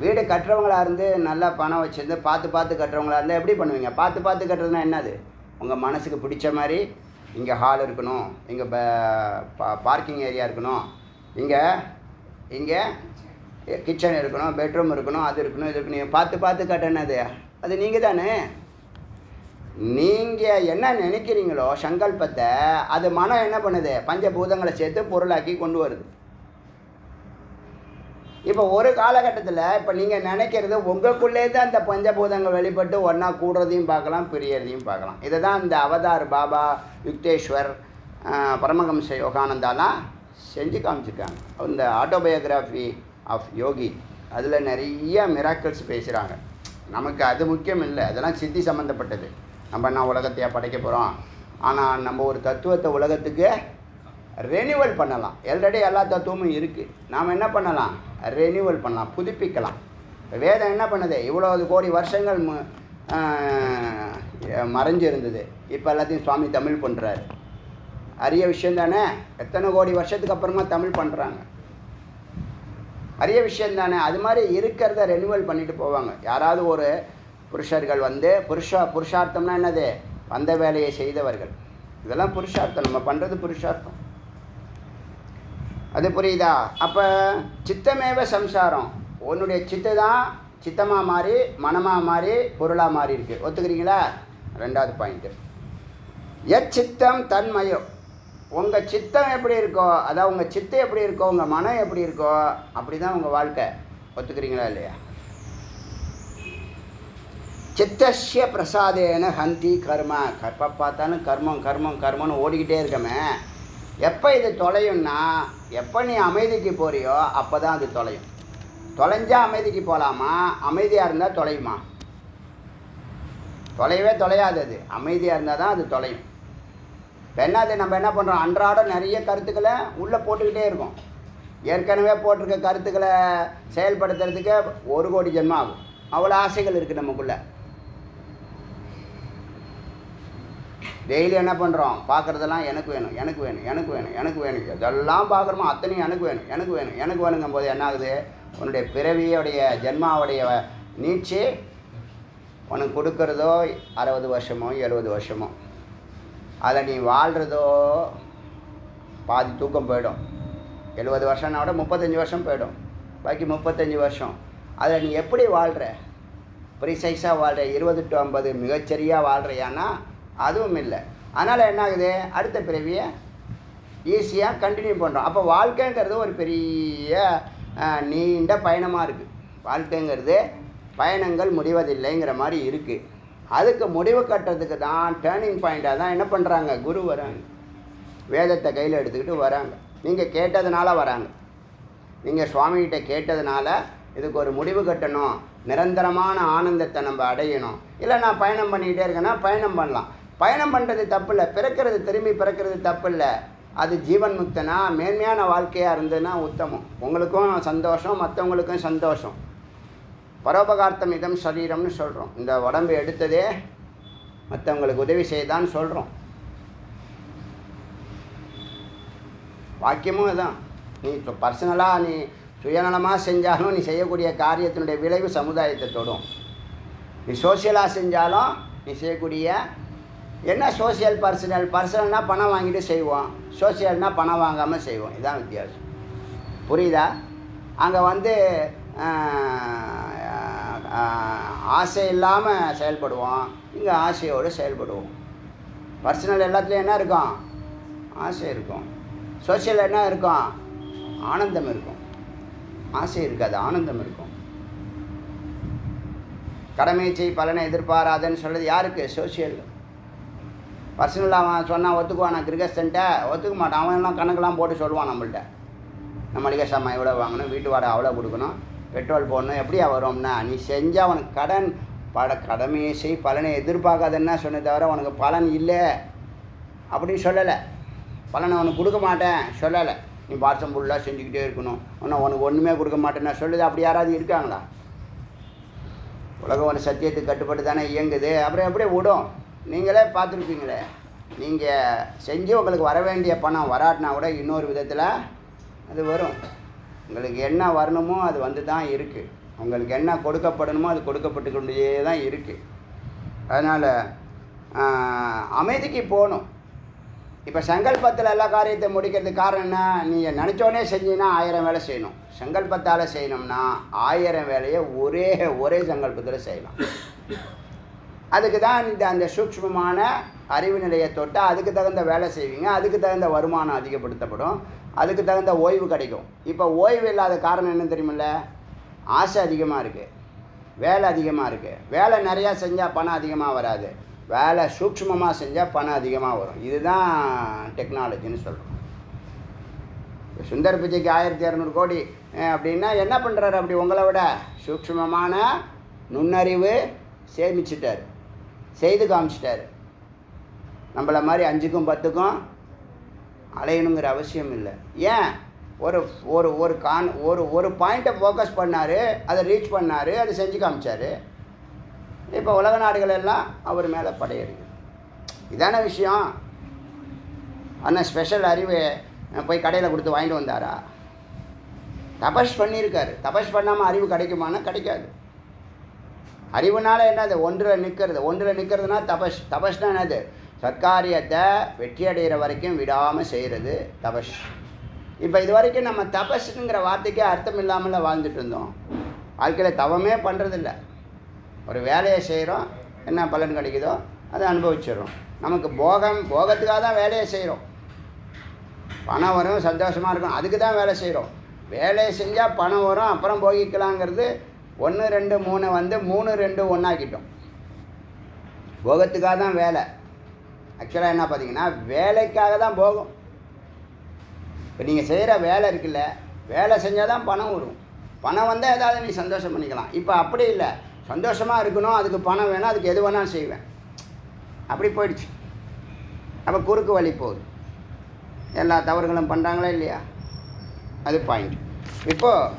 வீடு கட்டுறவங்களாக இருந்து நல்லா பணம் வச்சுருந்து பார்த்து கட்டுறவங்களா இருந்தால் எப்படி பண்ணுவீங்க? பார்த்து கட்டுறதுனா என்னது? உங்கள் மனசுக்கு பிடிச்ச மாதிரி இங்கே ஹால் இருக்கணும், இங்கே பார்க்கிங் ஏரியா இருக்கணும், இங்கே கிச்சன் இருக்கணும், பெட்ரூம் இருக்கணும், அது இருக்கணும், இது இருக்கணும், பார்த்து கட்டினது அது நீங்கள் தானே. நீங்கள் என்ன நினைக்கிறீங்களோ சங்கல்பத்தை, அது மனம் என்ன பண்ணுது? பஞ்சபூதங்களை சேர்த்து பொருளாக்கி கொண்டு வருது. இப்போ ஒரு காலகட்டத்தில் இப்போ நீங்கள் நினைக்கிறது உங்களுக்குள்ளே தான் அந்த பஞ்சபூதங்கள் வெளிப்பட்டு ஒன்றா கூடுறதையும் பார்க்கலாம், பிரியறதையும் பார்க்கலாம். இதை தான் இந்த அவதார் பாபா, யுக்தேஸ்வர், பரமஹம்ச யோகானந்தாலாம் செஞ்சு காமிச்சிருக்காங்க. இந்த ஆட்டோபயோகிராஃபி ஆஃப் யோகி, அதில் நிறைய மிராக்கிள்ஸ் பேசுகிறாங்க. நமக்கு அது முக்கியம் இல்லை, அதெல்லாம் சித்தி சம்மந்தப்பட்டது. நம்ம என்ன உலகத்தையா படைக்க போகிறோம்? ஆனால் நம்ம ஒரு தத்துவத்தை உலகத்துக்கு ரெனியூவல் பண்ணலாம். ஆல்ரெடி எல்லா தத்துவமும் இருக்குது, நாம் என்ன பண்ணலாம்? ரெனியூவல் பண்ணலாம், புதுப்பிக்கலாம். வேதம் என்ன பண்ணுது? இவ்வளோ கோடி வருஷங்கள் மறைஞ்சு இருந்தது, இப்போ எல்லாத்தையும் சுவாமி தமிழ் பண்ணுறாரு. அரிய விஷயம் தானே? எத்தனை கோடி வருஷத்துக்கு அப்புறமா தமிழ் பண்ணுறாங்க, அரிய விஷயம் தானே? அது மாதிரி இருக்கிறத ரெனியூவல் பண்ணிட்டு போவாங்க. யாராவது ஒரு புருஷர்கள் புருஷார்த்தம்னா என்னது? வந்த வேலையை செய்தவர்கள், இதெல்லாம் புருஷார்த்தம். நம்ம பண்ணுறது புருஷார்த்தம். அது புரியுதா? அப்போ சித்தமேவ சம்சாரம், உன்னுடைய சித்து தான் சித்தமாக மாறி, மனமாக மாறி, பொருளாக மாறி இருக்குது. ஒத்துக்கிறீங்களா? ரெண்டாவது பாயிண்ட்டு. எச்சித்தம் தன்மயோ, உங்கள் சித்தம் எப்படி இருக்கோ, அதாவது உங்கள் சித்தம் எப்படி இருக்கோ, உங்கள் மனம் எப்படி இருக்கோ, அப்படி தான் உங்கள் வாழ்க்கை. ஒத்துக்கிறீங்களா இல்லையா? சித்தஸ்ய பிரசாதேன ஹந்தி கர்மா. எப்போ பார்த்தாலும் கர்மம் கர்மம் கர்மம்னு ஓடிக்கிட்டே இருக்கமே. எப்போ இது தொலையும்னா, எப்போ நீ அமைதிக்கு போறியோ அப்போ தான் அது தொலையும். தொலைஞ்சால் அமைதிக்கு போகலாமா? அமைதியாக இருந்தால் தொலையுமா? தொலையவே தொலையாது. அது அமைதியாக இருந்தால் தான் அது தொலையும். இப்போ என்னது, நம்ம என்ன பண்ணுறோம், அன்றாடம் நிறைய கருத்துக்களை உள்ளே போட்டுக்கிட்டே இருக்கோம். ஏற்கனவே போட்டிருக்க கருத்துக்களை செயல்படுத்துறதுக்கு 1 கோடி ஜென்மம் ஆகும். அவ்வளோ ஆசைகள் இருக்குது நமக்குள்ளே. டெய்லி என்ன பண்ணுறோம், பார்க்குறதெல்லாம் எனக்கு வேணும் எனக்கு வேணும் எனக்கு வேணும் எனக்கு வேணும், இதெல்லாம் பார்க்குறோமோ அத்தனையும் எனக்கு வேணும் எனக்கு வேணும் எனக்கு வேணுங்கும் போது என்ன ஆகுது, உன்னுடைய பிறவியோடைய ஜென்மாவுடைய நீட்சி உனக்கு கொடுக்குறதோ 60 வருஷமோ 70 வருஷமோ, அதில் நீ வாழ்கிறதோ பாதி தூக்கம் போயிடும். 70 வருஷம்னா விட 35 வருஷம் போயிடும். பாக்கி 35 வருஷம் அதில் நீ எப்படி வாழ்கிற, ப்ரிசைஸாக வாழ்கிற, 20 to 50 மிகச்சரியாக வாழ்கிறியான்னா அதுவும் இல்லை. அதனால் என்ன ஆகுது, அடுத்த பிறவியை ஈஸியாக கண்டினியூ பண்ணுறோம். அப்போ வாழ்க்கைங்கிறது ஒரு பெரிய நீண்ட பயணமாக இருக்குது. வாழ்க்கைங்கிறது பயணங்கள் முடிவதில்லைங்கிற மாதிரி இருக்குது. அதுக்கு முடிவு கட்டுறதுக்கு தான் டேர்னிங் பாயிண்ட்டாக தான் என்ன பண்ணுறாங்க, குரு வராங்க. வேதத்தை கையில் எடுத்துக்கிட்டு வராங்க. நீங்கள் கேட்டதுனால வராங்க. நீங்கள் சுவாமிகிட்ட கேட்டதுனால இதுக்கு ஒரு முடிவு கட்டணும், நிரந்தரமான ஆனந்தத்தை நம்ம அடையணும். இல்லை நான் பயணம் பண்ணிக்கிட்டே இருக்கேன்னா பயணம் பண்ணலாம். பயணம் பண்ணுறது தப்பு இல்லை, பிறக்கிறது திரும்பி பிறக்கிறது தப்பு இல்லை. அது ஜீவன் முக்தனா மேன்மையான வாழ்க்கையாக இருந்ததுன்னா உத்தமம். உங்களுக்கும் சந்தோஷம், மற்றவங்களுக்கும் சந்தோஷம். பரோபகார்த்தம் இதம் சரீரம்னு சொல்கிறோம். இந்த உடம்பு எடுத்ததே மற்றவங்களுக்கு உதவி செய்தான்னு சொல்கிறோம். வாக்கியமும் இதுதான். நீ பர்சனலாக நீ சுயநலமாக செஞ்சாலும் நீ செய்யக்கூடிய காரியத்தினுடைய விளைவு சமுதாயத்தை தொடும். நீ சோசியலாக செஞ்சாலும் நீ செய்யக்கூடிய என்ன சோசியல் பர்சனல்னால் பணம் வாங்கிட்டு செய்வோம், சோசியல்னால் பணம் வாங்காமல் செய்வோம். இதுதான் வித்தியாசம். புரியுதா? அங்கே வந்து ஆசை இல்லாமல் செயல்படுவோம், இங்கே ஆசையோடு செயல்படுவோம். பர்சனல் எல்லாத்துலேயும் என்ன இருக்கும், ஆசை இருக்கும். சோசியல் என்ன இருக்கும், ஆனந்தம் இருக்கும். ஆசை இருக்காது, ஆனந்தம் இருக்கும். கடமை செய் பலனை எதிர்பாராதன்னு சொல்கிறது யாருக்கு, சோசியல். பர்சனலாக அவன் சொன்னால் ஒத்துக்குவான், நான் கிரகஸ்தன்ட்ட ஒத்துக்க மாட்டான். அவன் எல்லாம் கணக்கெல்லாம் போட்டு சொல்லுவான் நம்மள்கிட்ட. நம்ம மளிகை சாமான் எவ்வளோ வாங்கணும், வீட்டு வாடகை அவ்வளோ கொடுக்கணும், பெட்ரோல் போடணும், எப்படியா வரும்னா நீ செஞ்சால் அவனுக்கு கடன் கடமையை செய் பலனை எதிர்பார்க்காதுன்னா சொன்ன தவிர உனக்கு பலன் இல்லை அப்படின்னு சொல்லலை. பலனை அவனுக்கு கொடுக்க மாட்டேன் சொல்லலை. நீ வருஷம் ஃபுல்லாக செஞ்சுக்கிட்டே இருக்கணும், ஆனால் உனக்கு ஒன்றுமே கொடுக்க மாட்டேன்னா சொல்லுது. அப்படி யாராவது இருக்காங்களா? உலகம் ஒரு சத்தியத்துக்கு கட்டுப்பட்டு தானே இயங்குது. அப்புறம் எப்படி விடும்? நீங்களே பார்த்துருப்பீங்களே, நீங்கள் செஞ்சு உங்களுக்கு வர வேண்டிய பணம் வராட்டினா கூட இன்னொரு விதத்தில் அது வரும். உங்களுக்கு என்ன வரணுமோ அது வந்து தான் இருக்குது. உங்களுக்கு என்ன கொடுக்கப்படணுமோ அது கொடுக்கப்பட்டு கொண்டே தான் இருக்குது. அதனால் அமைதிக்கு போகணும். இப்போ சங்கல்பத்தில் எல்லா காரியத்தை முடிக்கிறதுக்கு காரணம் என்ன, நீங்கள் நினச்சோடனே செஞ்சீங்கன்னா 1000 வேலை செய்யணும். சங்கல்பத்தால் செய்யணும்னா 1000 வேலையை ஒரே சங்கல்பத்தில் செய்யலாம். அதுக்கு தான் அந்த சூக்ஷ்மமான அறிவு நிலையை தொட்டால் அதுக்கு தகுந்த வேலை செய்வீங்க, அதுக்கு தகுந்த வருமானம் அதிகப்படுத்தப்படும், அதுக்கு தகுந்த ஓய்வு கிடைக்கும். இப்போ ஓய்வு இல்லாத காரணம் என்ன தெரியுமில்ல, ஆசை அதிகமாக இருக்குது, வேலை அதிகமாக இருக்குது. வேலை நிறையா செஞ்சால் பணம் அதிகமாக வராது, வேலை சூக்ஷ்மமாக செஞ்சால் பணம் அதிகமாக வரும். இதுதான் டெக்னாலஜின்னு சொல்கிறோம். சுந்தர் பிச்சைக்கு 1200 கோடி அப்படின்னா என்ன பண்ணுறாரு, அப்படி உங்களை விட சூக்ஷ்மமான நுண்ணறிவு சேமிச்சிட்டார், செய்து காமிச்சிட்டார். நம்மளை மாதிரி 5க்கும் 10க்கும் அலையணுங்கிற அவசியம் இல்லை. ஏன், ஒரு ஒரு ஒரு பாயிண்ட்டை ஃபோக்கஸ் பண்ணார், அதை ரீச் பண்ணார், அதை செஞ்சு காமிச்சார். இப்போ உலக நாடுகள் எல்லாம் அவர் மேலே படையெடுக்குது. இதான விஷயம். ஆனால் ஸ்பெஷல் அறிவு போய் கடையில் கொடுத்து வாங்கிட்டு வந்தாரா? தபஸ் பண்ணியிருக்காரு. தபஸ் பண்ணாமல் அறிவு கிடைக்குமானா கிடைக்காது. அறிவுனால என்னது, ஒன்றில் நிற்கிறதுனா தபஸ். தபஸ்னால் என்னது, சத்காரியத்தை வெற்றி அடைகிற வரைக்கும் விடாமல் செய்கிறது தபஸ். இப்போ இது வரைக்கும் நம்ம தபஸ்ங்கிற வார்த்தைக்கே அர்த்தம் இல்லாமல் வாழ்ந்துட்டு இருந்தோம். வாழ்க்கையில் தவமே பண்ணுறதில்ல. ஒரு வேலையை செய்கிறோம், என்ன பலன் கிடைக்குதோ அதை அனுபவிச்சிடுறோம். நமக்கு போகத்துக்காக தான் வேலையை செய்கிறோம். பணம் வரும், சந்தோஷமாக இருக்கும், அதுக்கு தான் வேலை செய்கிறோம். வேலையை செஞ்சால் பணம் வரும், அப்புறம் போகிக்கலாங்கிறது 1 2 3 வந்து 3 2 ஒன்றாக்கிட்டோம். போகத்துக்காக தான் வேலை. ஆக்சுவலாக என்ன பார்த்தீங்கன்னா வேலைக்காக தான் போகும். இப்போ நீங்கள் செய்கிற வேலை இருக்குல்ல, வேலை செஞ்சால் தான் பணம் வரும். பணம் வந்தால் ஏதாவது நீ சந்தோஷம் பண்ணிக்கலாம். இப்போ அப்படி இல்லை, சந்தோஷமாக இருக்கணும், அதுக்கு பணம் வேணும், அதுக்கு எது வேணாலும் செய்வேன், அப்படி போயிடுச்சு. அப்போ குறுக்கு வழி போகுது, எல்லா தவறுகளும் பண்ணுறாங்களா இல்லையா? அது பாயிண்ட். இப்போது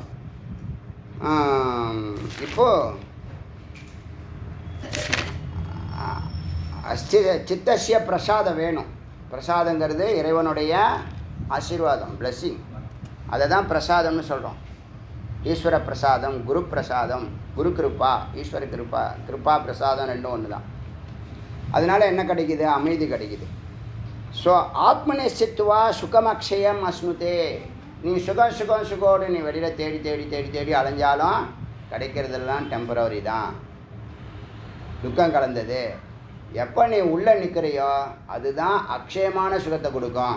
சித்தசிய பிரசாதம் வேணும். பிரசாதங்கிறது இறைவனுடைய ஆசீர்வாதம், பிளெஸ்ஸிங். அதை தான் பிரசாதம்னு சொல்கிறோம். ஈஸ்வர பிரசாதம், குரு பிரசாதம், குரு கிருப்பா, ஈஸ்வர கிருப்பா, கிருப்பா பிரசாதம் ரெண்டும் ஒன்று தான். அதனால் என்ன கிடைக்குது? அமைதி கிடைக்குது. ஸோ ஆத்மநிஷ்டித்வா சுகமக்ஷயம் அஸ்னுதே. நீ சுகோடு நீ வெளியில் தேடி தேடி தேடி தேடி அலைஞ்சாலும் கிடைக்கிறதெல்லாம் டெம்பரவரி தான், துக்கம் கலந்தது. எப்போ நீ உள்ளே நிற்கிறையோ அதுதான் அக்ஷயமான சுகத்தை கொடுக்கும்,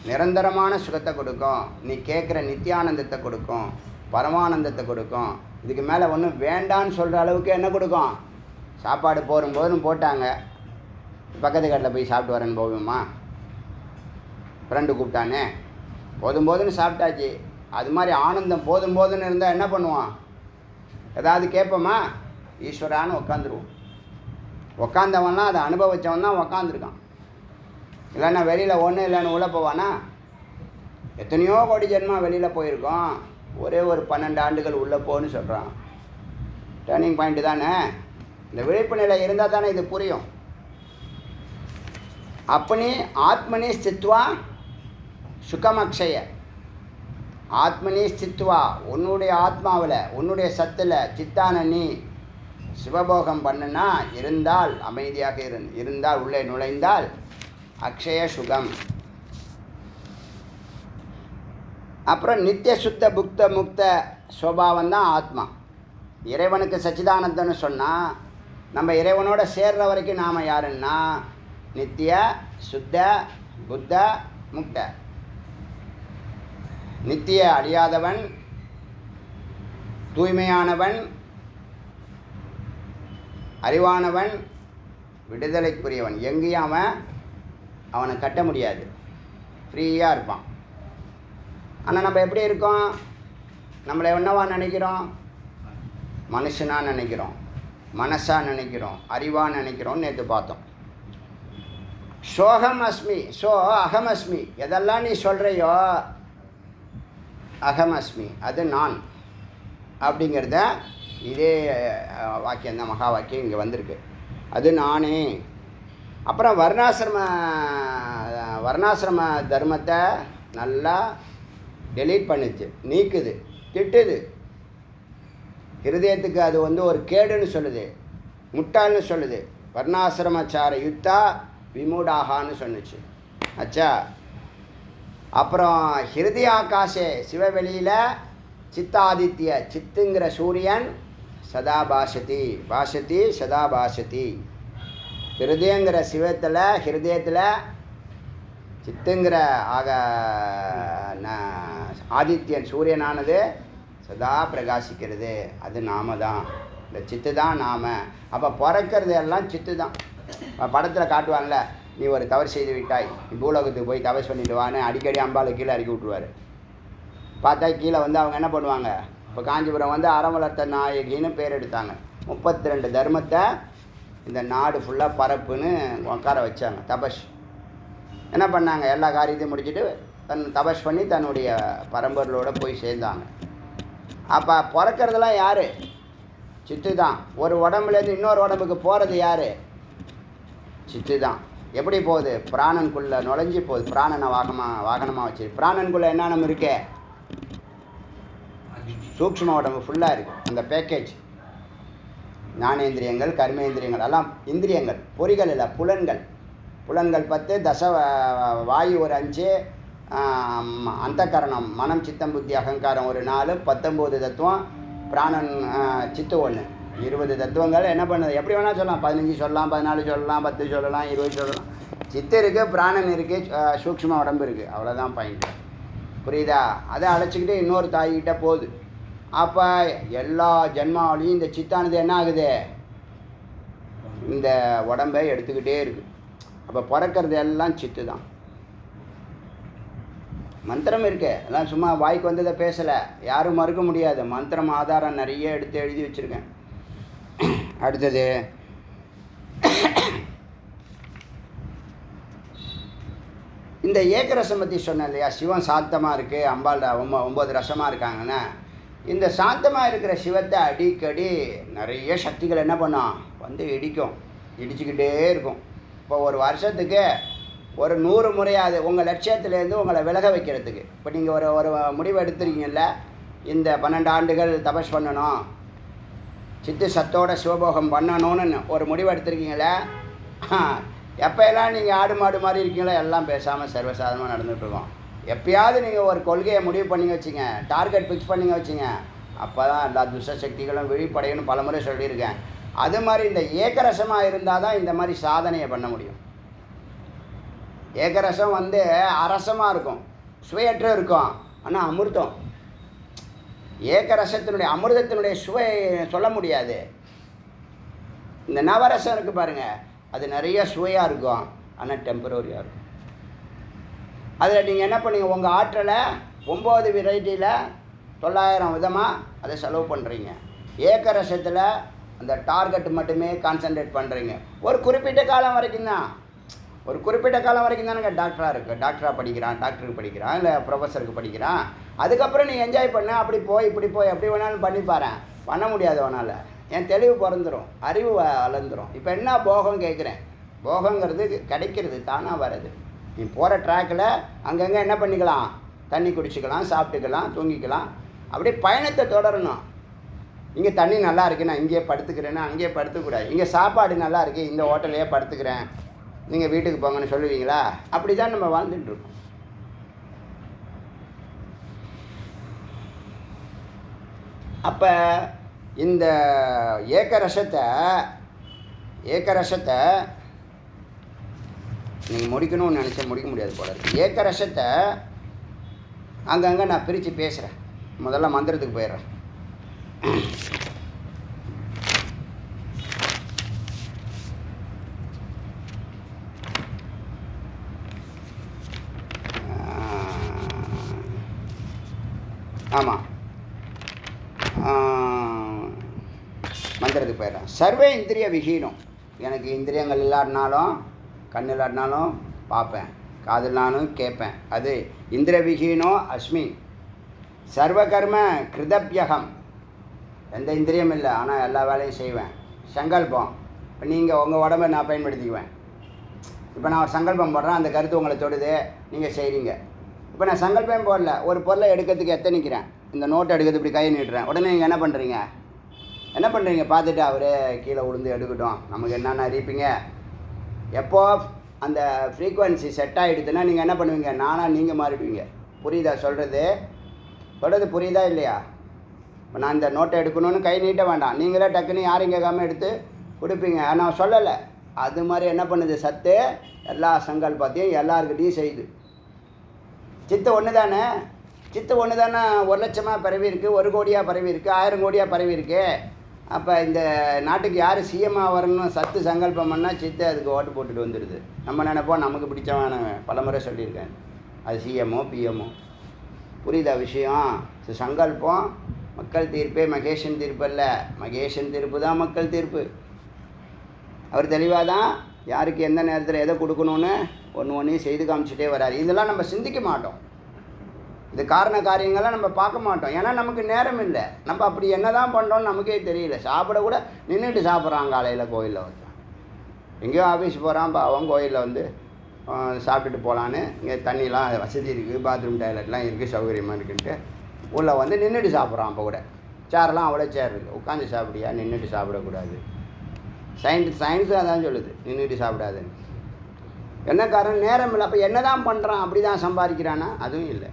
நிரந்தரமான சுகத்தை கொடுக்கும், நீ கேட்குற நித்தியானந்தத்தை கொடுக்கும், பரமானந்தத்தை கொடுக்கும். இதுக்கு மேலே ஒன்றும் வேண்டான்னு சொல்கிற அளவுக்கு என்ன கொடுக்கும்? சாப்பாடு போதும் போட்டாங்க, பக்கத்து கடையில் போய் சாப்பிட்டு வரேன்னு போவோமா? ஃப்ரெண்டு கூப்பிட்டானே, போதும்னு சாப்பிட்டாச்சு. அது மாதிரி ஆனந்தம் போதும்னு இருந்தால் என்ன பண்ணுவான்? ஏதாவது கேட்போமா? ஈஸ்வரான்னு உட்காந்துருவோம். உக்காந்தவன்லாம் அதை அனுபவித்தவன் தான் உக்காந்துருக்கான். இல்லைன்னா வெளியில் ஒன்றும் இல்லைன்னு உள்ளே போவானா? எத்தனையோ கோடி ஜென்மா வெளியில் போயிருக்கோம், ஒரே ஒரு 12 ஆண்டுகள் உள்ளே போன்னு சொல்கிறான். டேர்னிங் பாயிண்ட்டு தானே. இந்த விழிப்பு நிலை இருந்தால் தானே இது புரியும். அப்பனி ஆத்மனி ஸ்தித்வா சுகமக்ஷய. ஆத்மனி ஸ்தித்வா, உன்னுடைய ஆத்மாவில், உன்னுடைய சத்தில் சித்தான நீ சிவபோகம் பண்ணுனா இருந்தால், அமைதியாக இருந்தால், உள்ளே நுழைந்தால் அக்ஷய சுகம். அப்புறம் நித்திய சுத்த புக்த முக்த சுபாவம் தான் ஆத்மா. இறைவனுக்கு சச்சிதானந்தன்னு சொன்னால் நம்ம இறைவனோட சேர்ற வரைக்கும் நாம் யாருன்னா நித்திய சுத்த புத்த முக்த. நித்திய அழியாதவன், தூய்மையானவன், அறிவானவன், விடுதலைக்குரியவன். எங்கேயும் அவனை கட்ட முடியாது, ஃப்ரீயாக இருப்பான். ஆனால் நம்ம எப்படி இருக்கோம்? நம்மளை என்னவா நினைக்கிறோம்? மனுஷனாக நினைக்கிறோம், மனசாக நினைக்கிறோம், அறிவாக நினைக்கிறோம். நேற்று பார்த்தோம். சோகம் அஸ்மி, அகம் அஸ்மி. எதெல்லாம் நீ சொல்கிறையோ அகம் அஸ்மி, அது நான் அப்படிங்கிறத இதே வாக்கியம் தான், மகா வாக்கியம் இங்கே வந்திருக்கு. அது நானே. அப்புறம் வர்ணாசிரம தர்மத்தை நல்லா டெலீட் பண்ணுச்சு, நீக்குது, திட்டுது. ஹிருதயத்துக்கு அது ஒரு கேடுன்னு சொல்லுது, முட்டாள்னு சொல்லுது. வர்ணாசிரமச்சார யுத்தா விமூடாகான்னு சொன்னுச்சு. ஆச்சா. அப்புறம் ஹிருதயாகாசே, சிவவெளியில் சித்தாதித்ய, சித்துங்கிற சூரியன் சதா பாஷதி சதா பாஷதி. ஹிருதயங்கிற ஹிருதயத்தில் சித்துங்கிற ஆதித்யன் சூரியனானது சதா பிரகாசிக்கிறது. அது நாம தான், இந்த சித்து தான் நாம. அப்போ பிறக்கிறது எல்லாம் சித்து தான். படத்தில் காட்டுவான்ல, நீ ஒரு தவறு செய்து விட்டாய், நீ பூலோகத்துக்கு போய் தவறு பண்ணிட்டு வான்னு அடிக்கடி அம்பாவை கீழே இறக்கி விட்ருவார். பார்த்தா கீழே அவங்க என்ன பண்ணுவாங்க? இப்போ காஞ்சிபுரம் அறவளர்த்த நாயகின்னு பேர் எடுத்தாங்க. 32 தர்மத்தை இந்த நாடு ஃபுல்லாக பரப்புன்னு உட்கார வச்சாங்க. தபஸ் என்ன பண்ணாங்க? எல்லா காரியத்தையும் முடிச்சுட்டு தபஸ் பண்ணி தன்னுடைய பரம்பொருளோடு போய் சேர்ந்தாங்க. அப்போ பிறக்கிறதுலாம் யார்? சித்து தான். ஒரு உடம்புலேருந்து இன்னொரு உடம்புக்கு போகிறது யார்? சித்து தான். எப்படி போகுது? பிராணனுக்குள்ளே நுழைஞ்சி போகுது. பிராணனை வாகனமாக வச்சு, பிராணனுக்குள்ளே என்னென்ன இருக்கே? சூக்ஷ்ம உடம்பு ஃபுல்லாக இருக்குது. அந்த பேக்கேஜ் ஞானேந்திரியங்கள், கர்மேந்திரியங்கள் எல்லாம் இந்திரியங்கள், பொறிகள் இல்லை, புலன்கள். புலன்கள் 10, தச வாயு ஒரு 5, அந்த கரணம் மனம் சித்தம் புத்தி அகங்காரம் ஒரு 4, 19 தத்துவம், பிராணன் சித்து 1, 20 தத்துவங்கள். என்ன பண்ணுது? எப்படி வேணால் சொல்லலாம். 15 சொல்லலாம், 14 சொல்லலாம், 10 சொல்லலாம், 20 சொல்லலாம். சித்து இருக்குது, பிராணன் இருக்குது, சூக்ஷ்ம உடம்பு இருக்குது, அவ்வளோதான் பாயிண்ட். புரியுதா? அதை அழைச்சிக்கிட்டு இன்னொரு தாய்கிட்ட போகுது. அப்போ எல்லா ஜென்மாவிலையும் இந்த சித்தானது என்ன ஆகுது, இந்த உடம்பை எடுத்துக்கிட்டே இருக்குது. அப்போ பிறக்கிறது எல்லாம் சித்து தான். மந்திரம் இருக்கு, எல்லாம் சும்மா வாய்க்கு வந்ததை பேசலை, யாரும் மறுக்க முடியாது. மந்திரம் ஆதாரம் நிறைய எடுத்து எழுதி வச்சுருக்கேன். அடுத்தது இந்த ஏகரசம் பற்றி சொன்னேன் இல்லையா, சிவன் சாந்தமாக இருக்குது, அம்பாள் 9 ரசமாக இருக்காங்கன்னா, இந்த சாந்தமாக இருக்கிற சிவத்தை அடிக்கடி நிறைய சக்திகள் என்ன பண்ணோம் வந்து இடிச்சுக்கிட்டே இருக்கும். இப்போ ஒரு வருஷத்துக்கு ஒரு 100 முறையாவது உங்கள் லட்சியத்துலேருந்து உங்களை விலக வைக்கிறதுக்கு. இப்போ நீங்கள் ஒரு முடிவு எடுத்துருக்கீங்கல்ல, இந்த 12 ஆண்டுகள் தபஸ் பண்ணணும், சித்து சத்தோட சிவபோகம் பண்ணணும்னு ஒரு முடிவு எடுத்துருக்கீங்களே, எப்போ எல்லாம் நீங்கள் ஆடு மாடு மாதிரி இருக்கீங்களோ எல்லாம் பேசாமல் சர்வசாதாரணமாக நடந்துகிட்ருக்கோம். எப்பயாவது நீங்கள் ஒரு கொள்கையை முடிவு பண்ணிங்க வச்சுங்க, டார்கெட் ஃபிக்ஸ் பண்ணிங்க வச்சுங்க, அப்போ தான் எல்லா துஷ்ட சக்திகளும் விழிப்படையணும் பலமுறை சொல்லியிருக்கேன். அது மாதிரி இந்த ஏகரசமாக இருந்தால் தான் இந்த மாதிரி சாதனையை பண்ண முடியும். ஏகரசம் வந்து அரசமாக இருக்கும், சுவையற்ற இருக்கும், ஆனால் அமிர்தம். ஏகரசத்தினுடைய அமிர்தத்தினுடைய சுவை சொல்ல முடியாது. இந்த நவரசம் இருக்குது பாருங்கள், அது நிறைய சுவையாக இருக்கும், ஆனால் டெம்பரரியாக இருக்கும். அதில் நீங்கள் என்ன பண்ணீங்க, உங்கள் ஆற்றலை 9 வெரைட்டியில் 900 விதமாக அதை செலவு பண்ணுறீங்க. ஏகரசத்தில் அந்த டார்கெட் மட்டுமே கான்சன்ட்ரேட் பண்ணுறீங்க. ஒரு குறிப்பிட்ட காலம் வரைக்கும் தான், ஒரு குறிப்பிட்ட காலம் வரைக்கும் தானே டாக்டராக இருக்குது, டாக்டராக படிக்கிறான், டாக்டருக்கு படிக்கிறான், இல்லை ப்ரொஃபஸருக்கு படிக்கிறான். அதுக்கப்புறம் நீ என்ஜாய் பண்ண, அப்படி போய் இப்படி போய் எப்படி வேணாலும் பண்ணி பாரு, பண்ண முடியாது அவனால். என் தெளிவு பிறந்துடும், அறிவு வளர்ந்துடும். இப்போ என்ன போகம் கேட்குறேன், போகங்கிறது கிடைக்கிறது தானாக வர்றது. நீ போகிற ட்ராக்கில் அங்கங்கே என்ன பண்ணிக்கலாம், தண்ணி குடிச்சிக்கலாம், சாப்பிட்டுக்கலாம், தூங்கிக்கலாம், அப்படியே பயணத்தை தொடரணும். இங்கே தண்ணி நல்லா இருக்குன்னா இங்கேயே படுத்துக்கிறேன்னா அங்கேயே படுத்துக்கூடாது. இங்கே சாப்பாடு நல்லா இருக்குது, இந்த ஹோட்டல்லையே படுத்துக்கிறேன், நீங்கள் வீட்டுக்கு போங்கன்னு சொல்லுவீங்களா? அப்படி தான் நம்ம வாழ்ந்துட்டுருக்கோம். அப்போ இந்த ஏகரசத்தை நீங்கள் முடிக்கணும்னு நினச்சா முடிக்க முடியாது போல இருக்குது. ஏகரசத்தை அங்கங்கே நான் பிரித்து பேசுகிறேன். முதல்ல மந்திரத்துக்கு போயிடுறேன். ஆமாம், மந்திரத்துக்கு போயிடுறேன். சர்வ இந்திரிய விஹீனம். எனக்கு இந்திரியங்கள் இல்லாட்டினாலும், கண் இல்லாட்டினாலும் பார்ப்பேன், காது இல்லாலும் கேட்பேன். அது இந்திரிய விஹீனோ அஸ்மி. சர்வகர்ம கிருதப்யகம். எந்த இந்திரியம் இல்லை, ஆனால் எல்லா வேலையும் செய்வேன். சங்கல்பம். இப்போ நீங்கள் உங்கள் உடம்பை நான் பயன்படுத்திக்குவேன். இப்போ நான் ஒரு சங்கல்பம் போடுறேன், அந்த கருத்து உங்களை தொடுது, நீங்கள் செய்கிறீங்க. இப்போ நான் சங்கல்பம் போடல, ஒரு பொருளை எடுக்கிறதுக்கு எத்தனைக்கிறேன், இந்த நோட்டை எடுக்கிறது இப்படி கையை நீட்டுறேன், உடனே நீங்கள் என்ன பண்ணுறீங்க பார்த்துட்டு அவரே கீழே விழுந்து எடுக்கட்டும், நமக்கு என்னென்ன அறிவிப்பீங்க. எப்போ அந்த ஃப்ரீக்குவன்சி செட் ஆகிடுதுன்னா நீங்கள் என்ன பண்ணுவீங்க, நானாக நீங்கள் மாறிடுவீங்க. புரியுதா சொல்கிறது புரியுதா இல்லையா? இப்போ நான் இந்த நோட்டை எடுக்கணும்னு கை நீட்ட வேண்டாம், நீங்களே டக்குன்னு யாரையும் கேட்காம எடுத்து கொடுப்பீங்க. நான் சொல்லலை. அது மாதிரி என்ன பண்ணுது, சத்து எல்லா சங்கல்பத்தையும் எல்லாருக்கிட்டையும் செய்யுது. சித்து ஒன்று தானே, 1 லட்சமாக பரவி இருக்குது, 1 கோடியாக பரவி இருக்குது, 1000 கோடியாக பரவி இருக்குது. அப்போ இந்த நாட்டுக்கு யார் சிஎம்மாக வரணும்னு சத்து சங்கல்பம் பண்ணால் சித்து அதுக்கு ஓட்டு போட்டுட்டு வந்துடுது. நம்ம நினைப்போம் நமக்கு பிடிச்சவன், பலமுறை சொல்லியிருக்கேன், அது சிஎம்ஓ பிஎம்ஓ. புரியுதா விஷயம்? சங்கல்பம் மக்கள் தீர்ப்பே மகேஷன் தீர்ப்பு அல்ல, மகேஷன் தீர்ப்பு தான் மக்கள் தீர்ப்பு. அவர் தெளிவாக தான் யாருக்கு எந்த நேரத்தில் எதை கொடுக்கணும்னு ஒன்றையும் செய்து காமிச்சிட்டே வராரு. இதெல்லாம் நம்ம சிந்திக்க மாட்டோம், இது காரண காரியங்கள்லாம் நம்ம பார்க்க மாட்டோம். ஏன்னா நமக்கு நேரம் இல்லை. நம்ம அப்படி என்ன தான் பண்ணுறோன்னு நமக்கே தெரியல. சாப்பிட கூட நின்றுட்டு சாப்பிட்றான். காலையில் கோயிலில் வந்து எங்கேயோ ஆஃபீஸ் போகிறான், அவன் கோயிலில் வந்து சாப்பிட்டுட்டு போகலான்னு. இங்கே தண்ணிலாம் வசதி இருக்குது, பாத்ரூம் டாய்லெட்லாம் இருக்குது, சௌகரியமாக இருக்குன்ட்டு உள்ளே வந்து நின்றுட்டு சாப்பிட்றான். அப்போ கூட சேரெலாம் அவ்வளோ சேர் இருக்குது, உட்காந்து சாப்பிடியா, நின்றுட்டு சாப்பிடக்கூடாது. சயின்ஸும் அதான் சொல்லுது, நின்றுட்டு சாப்பிடாதுன்னு. என்ன காரணம், நேரம் இல்லை. அப்போ என்ன தான் பண்ணுறான், அப்படி தான் சம்பாதிக்கிறானா? அதுவும் இல்லை.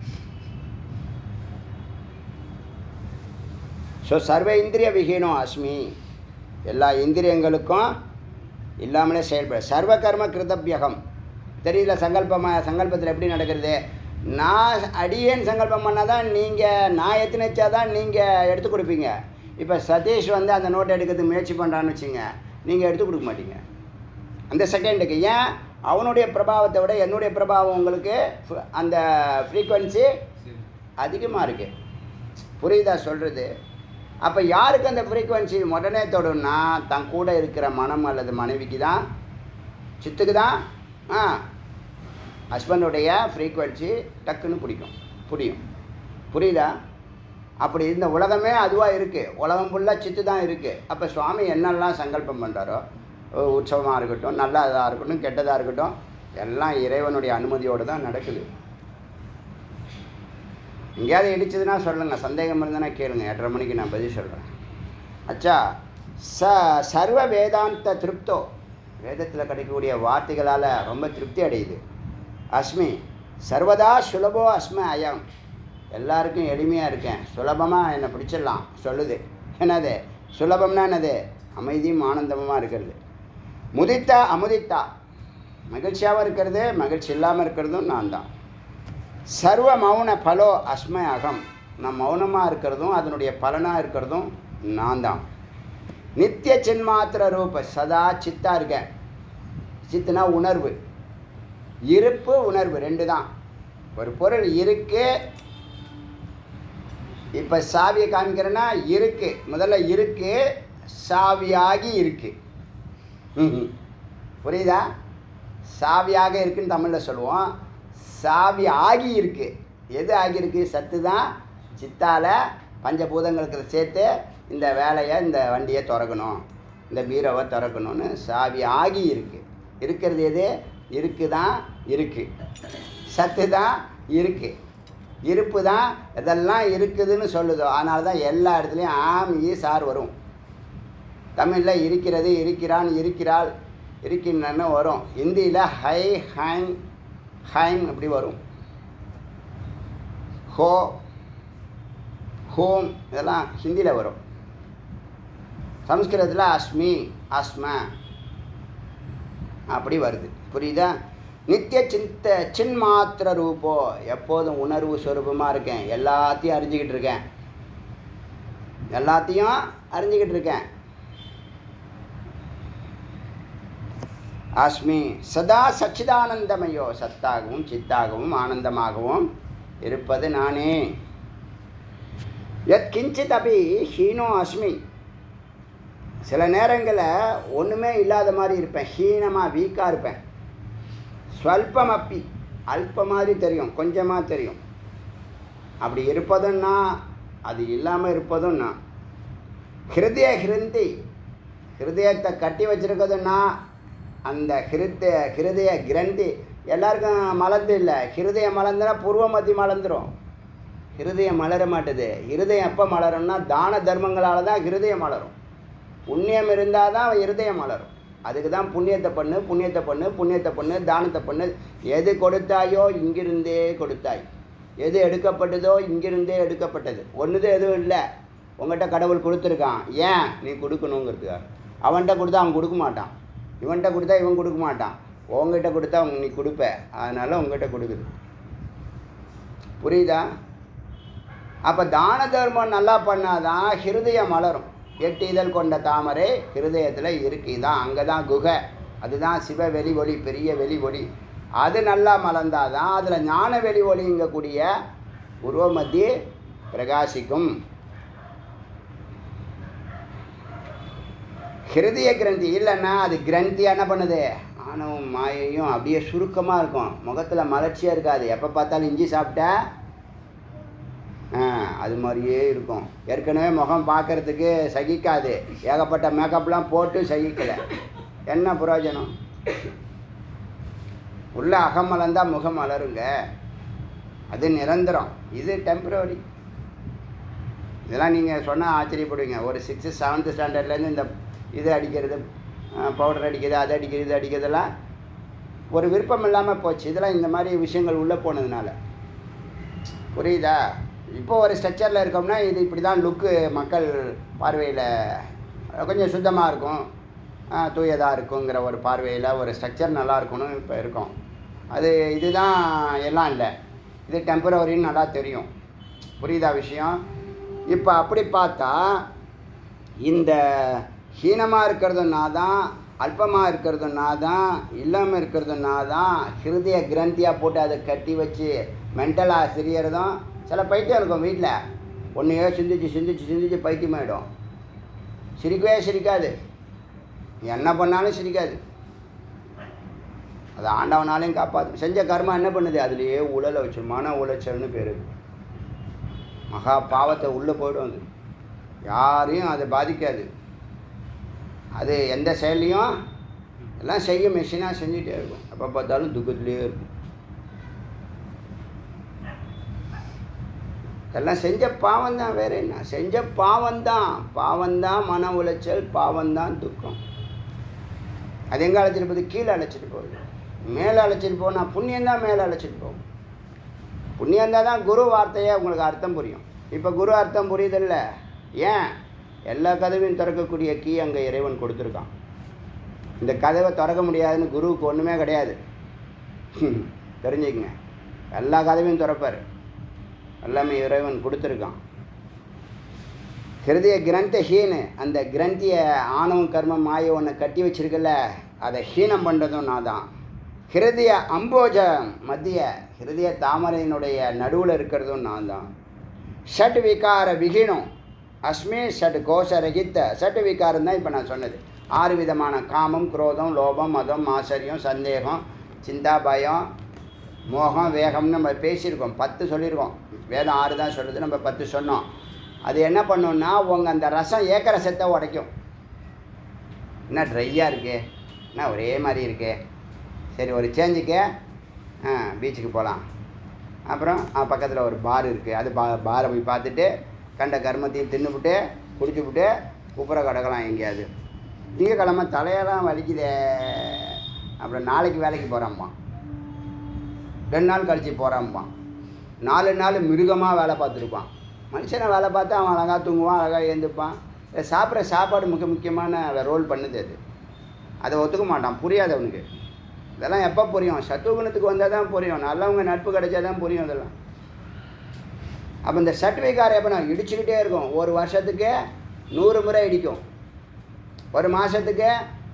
ஸோ சர்வ இந்திரிய விஹீனம் அஸ்மி. எல்லா இந்திரியங்களுக்கும் இல்லாமலே செயல்பட. சர்வ கர்ம கிருதப்யகம். தெரியல சங்கல்பத்தில் எப்படி நடக்கிறது? நான் அடியேன்னு சங்கல்பம் பண்ணால் தான் நீங்கள், நான் எத்தனைச்சா தான் நீங்கள் எடுத்து கொடுப்பீங்க. இப்போ சதீஷ் வந்து அந்த நோட்டை எடுக்கிறதுக்கு முயற்சி பண்ணுறான்னு வச்சுங்க, நீங்கள் எடுத்து கொடுக்க மாட்டீங்க அந்த செகண்டுக்கு. ஏன்? அவனுடைய பிரபாவத்தை விட என்னுடைய பிரபாவம் உங்களுக்கு அந்த ஃப்ரீக்குவென்சி அதிகமாக இருக்குது. புரியுதா சொல்கிறது? அப்போ யாருக்கு அந்த ஃப்ரீக்குவென்சி உடனே தொடும்னா தன் கூட இருக்கிற மனம் அல்லது மனைவிக்கு தான், சித்துக்கு தான் ஹஸ்பண்டுடைய ஃப்ரீக்குவென்சி டக்குன்னு புரியும். புரியுதா? அப்படி இந்த உலகமே அதுவாக இருக்குது, உலகம் ஃபுல்லாக சித்து தான் இருக்குது. அப்போ சுவாமி என்னெல்லாம் சங்கல்பம் பண்ணுறாரோ, உற்சவமாக இருக்கட்டும், நல்லதாக இருக்கட்டும், கெட்டதாக இருக்கட்டும், எல்லாம் இறைவனுடைய அனுமதியோடு தான் நடக்குது. எங்கேயாவது இடிச்சதுன்னா சொல்லுங்கள், சந்தேகம் இருந்ததுன்னா கேளுங்க, 8:30 மணிக்கு நான் பதில் சொல்கிறேன். அச்சா, சர்வ வேதாந்த திருப்தோ, வேதத்தில் கிடைக்கக்கூடிய வார்த்தைகளால் ரொம்ப திருப்தி அடையுது. அஸ்மி சர்வதா சுலபோ அஸ்ம அயம், எல்லாருக்கும் எளிமையாக இருக்கேன், சுலபமாக என்னை பிடிச்சிடலாம் சொல்லுது. என்னது சுலபம்னா? என்னது? அமைதியும் ஆனந்தமாக இருக்கிறது. முதித்தா அமுதித்தா, மகிழ்ச்சியாகவும் இருக்கிறது, மகிழ்ச்சி இல்லாமல் இருக்கிறதும் நான் தான். சர்வ மௌன பலோ அஸ்ம அகம், நான் மௌனமாக இருக்கிறதும் அதனுடைய பலனாக இருக்கிறதும் நான் தான். நித்திய சின்மாத்திர ரூப, சதா சித்தாக இருக்கேன். சித்துனா உணர்வு, இருப்பு உணர்வு ரெண்டு தான். ஒரு பொருள் இருக்கு, இப்போ சாவியை காமிக்கிறேன்னா இருக்கு, முதல்ல இருக்கு, சாவியாகி இருக்கு. புரியுதா? சாவியாக இருக்குன்னு தமிழில் சொல்லுவோம், சாவி ஆகி இருக்கு. எது ஆகியிருக்கு? சத்து தான் சித்தால் பஞ்சபூதங்களுக்கு சேர்த்து இந்த வேலையை, இந்த வண்டியை திறக்கணும், இந்த பீரோவை திறக்கணும்னு சாவி ஆகி இருக்கு. இருக்கிறது எது? இருக்கு தான் இருக்கு, சத்து தான் இருக்கு, இருப்பு தான் இதெல்லாம் இருக்குதுன்னு சொல்லுதோ. அதனால தான் எல்லா இடத்துலையும் ஆம் சார் வரும். தமிழில் இருக்கிறது, இருக்கிறான், இருக்கிறாள், இருக்கின்றன்னு வரும். ஹிந்தியில் ஹை ஹைம் ஹைம் அப்படி வரும். ஹோ ஹோம் இதெல்லாம் ஹிந்தியில் வரும். சம்ஸ்கிருதத்தில் அஸ்மி அஸ்ம அப்படி வருது. புரியுதா? நித்திய சின்மாத்திர ரூபோ, எப்போதும் உணர்வு ஸ்வரூபமாக இருக்கேன், எல்லாத்தையும் அறிஞ்சிக்கிட்டு இருக்கேன். அஸ்மி சதா சச்சிதானந்தமயோ, சத்தாகவும் சித்தாகவும் ஆனந்தமாகவும் இருப்பது நானே. யத் கிஞ்சித் அபி ஹீனோ அஸ்மி, சில நேரங்களில் ஒன்றுமே இல்லாத மாதிரி இருப்பேன், ஹீனமாக வீக்காக இருப்பேன். ஸ்வல்பம் அப்பி, அல்ப மாதிரி தெரியும், கொஞ்சமாக தெரியும். அப்படி இருப்பதுன்னா அது இல்லாமல் இருப்பதுன்னா. ஹிருதய கிரந்தி, ஹிருதயத்தை கட்டி வச்சுருக்கிறதுன்னா அந்த ஹிருதய கிரந்தி எல்லாருக்கும் மலர்ந்து இல்லை. ஹிருதயம் மலர்ந்துனா பூர்வ மத்தி மலர்ந்துடும், ஹிருதயம் மலர மாட்டுது. ஹிருதயம் எப்போ மலரும்னா தான தர்மங்களால் தான் ஹிருதயம் மலரும். புண்ணியம் இருந்தால் தான் இருதயம் மலரும். அதுக்கு தான் புண்ணியத்தை பண்ணு, புண்ணியத்தை பண்ணு, புண்ணியத்தை பண்ணு, தானத்தை பண்ணு. எது கொடுத்தாயோ இங்கிருந்தே கொடுத்தாய், எது எடுக்கப்பட்டதோ இங்கிருந்தே எடுக்கப்பட்டது. ஒன்றுது எதுவும் இல்லை, உங்கள்கிட்ட கடவுள் கொடுத்துருக்கான், ஏன் நீ கொடுக்கணுங்கிறதுக்காக. அவன்கிட்ட கொடுத்தா அவன் கொடுக்க மாட்டான், இவன்கிட்ட கொடுத்தா இவன் கொடுக்க மாட்டான், உங்ககிட்ட கொடுத்தா நீ கொடுப்ப, அதனால் உங்ககிட்ட கொடுக்குது. புரியுதா? அப்போ தான தர்மம் நல்லா பண்ணாதான் ஹிருதயம் மலரும். 8 இதழ் கொண்ட தாமரை ஹிருதயத்தில் இருக்கு. இதான் அங்கே தான் குகை, அதுதான் சிவ வெளி ஒளி, பெரிய வெளி ஒளி. அது நல்லா மலர்ந்தாதான் அதில் ஞான வெளி ஒளிங்கக்கூடிய உருவமத்தி பிரகாசிக்கும். ஹிருதய கிரந்தி இல்லைன்னா அது கிரந்தி என்ன பண்ணுது? ஆணவம் மாயையும் அப்படியே சுருக்கமாக இருக்கும், முகத்தில் மலர்ச்சியாக இருக்காது. எப்போ பார்த்தாலும் இஞ்சி சாப்பிட்டா அது மாதிரியே இருக்கும். ஏற்கனவே முகம் பார்க்குறதுக்கு சகிக்காது, ஏகப்பட்ட மேக்கப்லாம் போட்டு சகிக்கலை, என்ன பிரயோஜனம்? உள்ள அகம் மலர்ந்தால் முகம் மலருங்க, அது நிரந்தரம், இது டெம்பரரி. இதெல்லாம் நீங்கள் சொன்னால் ஆச்சரியப்படுவீங்க. ஒரு 6th 7th ஸ்டாண்டர்ட்லேருந்து இந்த இது அடிக்கிறது, பவுடர் அடிக்கிறது, அது அடிக்கிறது, இது அடிக்கிறதெல்லாம் ஒரு விருப்பம் இல்லாமல் போச்சு. இதெல்லாம் இந்த மாதிரி விஷயங்கள் உள்ளே போனதுனால. புரியுதா? இப்போ ஒரு ஸ்ட்ரக்சரில் இருக்கோம்னா இது இப்படி தான் லுக்கு மக்கள் பார்வையில் கொஞ்சம் சுத்தமாக இருக்கும், தூயதாக இருக்குங்கிற ஒரு பார்வையில் ஒரு ஸ்ட்ரக்சர் நல்லா இருக்கணும் இப்போ இருக்கோம். அது இதுதான் எல்லாம் இல்லை, இது டெம்பரவரின்னு நல்லா தெரியும். புரியுதா விஷயம்? இப்போ அப்படி பார்த்தா இந்த ஹீனமாக இருக்கிறதுனா தான், அல்பமாக இருக்கிறதுனா தான், இல்லாமல் இருக்கிறதுனா தான் ஹிருதய கிரந்தியாக போட்டு அதை கட்டி வச்சு மென்டலாக சிரியறதும். சில பைத்தியம் இருக்கும் வீட்டில், ஒன்றையோ சிந்திச்சு பைத்தியமாயிடும். சிரிக்கவே சிரிக்காது, என்ன பண்ணாலும் சிரிக்காது. அது ஆண்டவனாலையும் காப்பாற்று. செஞ்ச கர்மா என்ன பண்ணுது, அதுலேயே உழலை வச்சு மன உளைச்சல்னு பேர். மகா பாவத்தை உள்ளே போய்டும். அது யாரையும் அது பாதிக்காது. அது எந்த செயலையும் எல்லாம் செய்ய மெஷினாக செஞ்சுட்டே இருக்கும். எப்போ பார்த்தாலும் துக்கத்துலேயே இருக்கும். எல்லாம் செஞ்ச பாவம்தான், வேறு என்ன? செஞ்ச பாவம்தான் மன உளைச்சல், பாவம்தான் துக்கம். அது எங்கே அழைச்சிட்டு போகுது? கீழே அழைச்சிட்டு போகுது. மேலே அழைச்சிட்டு போனால் புண்ணியந்தான் மேலே அழைச்சிட்டு போகும். புண்ணியந்தான் தான் குரு வார்த்தையே உங்களுக்கு அர்த்தம் புரியும். இப்போ குரு அர்த்தம் புரியுதில்ல? ஏன்? எல்லா கதவையும் திறக்கக்கூடிய கீ அங்கே இறைவன் கொடுத்துருக்கான். இந்த கதவை திறக்க முடியாதுன்னு குருவுக்கு ஒன்றுமே கிடையாது. தெரிஞ்சுக்கங்க, எல்லா கதவையும் திறப்பார். எல்லாமே இறைவன் கொடுத்துருக்கான். ஹிருதய கிரந்த ஹீனு, அந்த கிரந்தியை ஆணவம் கர்மம் மாய ஒன்று கட்டி வச்சிருக்கல, அதை ஹீனம் பண்ணுறதும் நான் தான். ஹிருதய அம்போஜ மத்திய, ஹிருதய தாமரையினுடைய நடுவில் இருக்கிறதும் நான் தான். ஷட் விகார விகினம் அஸ்மி ஷட் கோஷ ரகித்த. ஷட் விகாரம் தான் இப்போ நான் சொன்னது. 6 விதமான காமம், குரோதம், லோபம், மதம், ஆச்சரியம், சந்தேகம், சிந்தா, பயம், மோகம், வேகம்னு நம்ம பேசியிருக்கோம். 10 சொல்லியிருக்கோம். வேதம் 6 தான் சொல்லுது, நம்ம 10 சொன்னோம். அது என்ன பண்ணோன்னா, உங்கள் அந்த ரசம் ஏக்க ரசத்தை உடைக்கும். என்ன ட்ரையாக இருக்கே, என்ன ஒரே மாதிரி இருக்கே, சரி ஒரு சேஞ்சுக்கு பீச்சுக்கு போகலாம். அப்புறம் பக்கத்தில் ஒரு பார் இருக்குது, அது பாரை போய் பார்த்துட்டு கண்ட கர்மத்தையும் தின்னுவிட்டு குடிச்சுவிட்டு குப்புற கிடக்கலாம் எங்கேயாவது. திங்கக்கிழமை தலையெல்லாம் வலிக்குதே, அப்புறம் நாளைக்கு வேலைக்கு போகிறான்ப்பான், 2 நாள் கழித்து போகிறான்ப்பான், 4 நாள் மிருகமாக வேலை பார்த்துருப்பான். மனுஷனை வேலை பார்த்து அவன் அழகாக தூங்குவான், அழகாக எழுந்துப்பான். சாப்பிட்ற சாப்பாடு முக்கியமான ரோல் பண்ணுது. அதை ஒத்துக்க மாட்டான், புரியாது அவனுக்கு. இதெல்லாம் எப்போ புரியும்? சத்துவகுணத்துக்கு வந்தால் தான் புரியும். நல்லவங்க நட்பு கிடைச்சா தான் புரியும் இதெல்லாம். அப்போ இந்த சர்டிஃபிகாரம் எப்போ நான் இடிச்சுக்கிட்டே இருக்கும். ஒரு வருஷத்துக்கு 100 முறை இடிக்கும், ஒரு மாதத்துக்கு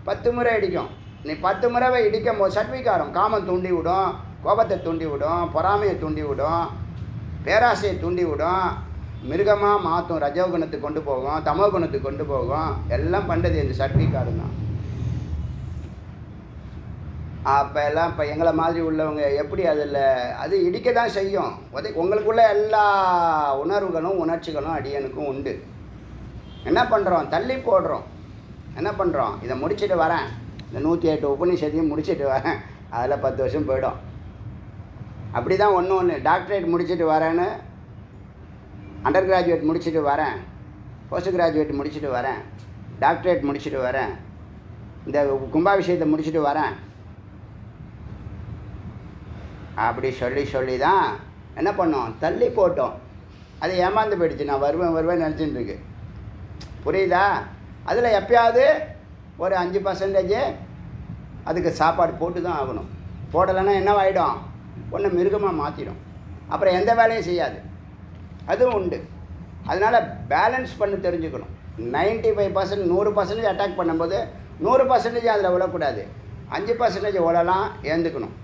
10 முறை இடிக்கும். நீ 10 முறை இடிக்கும் போது சர்டிஃபிகாரம் காமம் தூண்டி விடும், கோபத்தை தூண்டி விடும், பொறாமையை தூண்டி விடும், பேராசையை தூண்டி விடும், மிருகமாக மாற்றும், ரஜோகுணத்துக்கு கொண்டு போகும், தமோ குணத்துக்கு கொண்டு போகும். எல்லாம் பண்ணுறது இந்த சர்டிஃபிகாரம் தான். அப்போ எல்லாம் இப்போ எங்களை மாதிரி உள்ளவங்க எப்படி அதில் அது இடிக்க தான் செய்யும். உங்களுக்குள்ள எல்லா உணர்வுகளும் உணர்ச்சிகளும் அடியனுக்கும் உண்டு. என்ன பண்ணுறோம்? தள்ளி போடுறோம். என்ன பண்ணுறோம்? இதை முடிச்சுட்டு வரேன், இந்த 108 உபநிஷத்தையும் முடிச்சுட்டு வரேன், அதில் 10 வருஷம் போயிடும். அப்படி தான் ஒன்று டாக்டரேட் முடிச்சுட்டு வரேன்னு, அண்டர் கிராஜுவேட் முடிச்சுட்டு வரேன், போஸ்ட் கிராஜுவேட் முடிச்சுட்டு வரேன், டாக்டரேட் முடிச்சுட்டு வரேன், இந்த கும்பாபிஷேகத்தை முடிச்சுட்டு வரேன், அப்படி சொல்லி தான் என்ன பண்ணோம்? தள்ளி போட்டோம். அது ஏமாந்து போயிடுச்சு. நான் வருவேன் நினச்சிட்டு இருக்கு. புரியுதா? அதில் எப்பயாவது ஒரு 5% அதுக்கு சாப்பாடு போட்டு தான் ஆகணும். போடலைன்னா என்னவாயிடும்? ஒன்று மிருகமாக மாற்றிடும், அப்புறம் எந்த வேலையும் செய்யாது. அதுவும் உண்டு. அதனால் பேலன்ஸ் பண்ணி தெரிஞ்சுக்கணும். 95% 100% அட்டாக் பண்ணும்போது 100% அதில் விழக்கூடாது, 5% விழலாம், ஏந்துக்கணும்.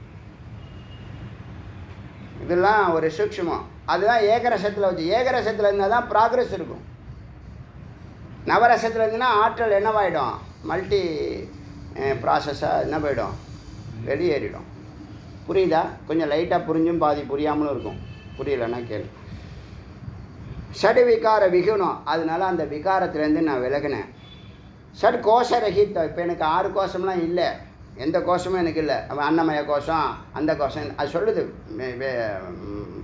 இதெல்லாம் ஒரு சூக்ஷ்மம். அதுதான் ஏகரசத்தில் வச்சு. ஏகரசத்தில் இருந்தால் தான் ப்ராக்ரெஸ் இருக்கும். நவரசத்தில் இருந்துன்னா ஆற்றல் என்னவாயிடும்? மல்டி ப்ராசஸாக என்ன போயிடும்? வெளியேறிடும். புரியுதா? கொஞ்சம் லைட்டாக புரிஞ்சும் பாதி புரியாமலும் இருக்கும். புரியலைன்னா கேளு. ஷட் விகார விகுணம். அதனால அந்த விகாரத்துலேருந்து நான் விலகினேன். ஷட் கோஷ ரஹித். இப்போ எனக்கு 6 கோஷம்லாம் இல்லை, எந்த கோஷமும் எனக்கு இல்லை. அவன் அன்னமய கோஷம், அந்த கோஷம் அது சொல்லுது,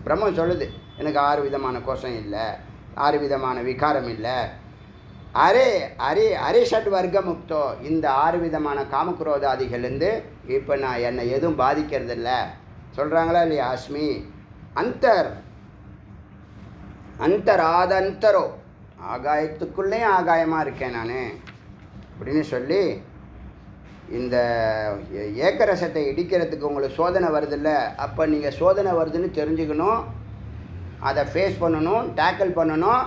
பிரம்மம் சொல்லுது எனக்கு 6 விதமான கோஷம் இல்லை, 6 விதமான விகாரம் இல்லை. அரிஷட் வர்க்க முக்தோ. இந்த 6 விதமான காமக்ரோதாதிகள்லேருந்து இப்போ நான் என்னை எதுவும் பாதிக்கிறதில்ல சொல்கிறாங்களா இல்லையா? அஸ்மி அந்தரோ, ஆகாயத்துக்குள்ளேயும் ஆகாயமாக இருக்கேன் நான் அப்படின்னு சொல்லி இந்த ஏக்கரசத்தை இடிக்கிறதுக்கு உங்களுக்கு சோதனை வருதில்ல, அப்போ நீங்கள் சோதனை வருதுன்னு தெரிஞ்சுக்கணும், அதை ஃபேஸ் பண்ணணும், டேக்கிள் பண்ணணும்,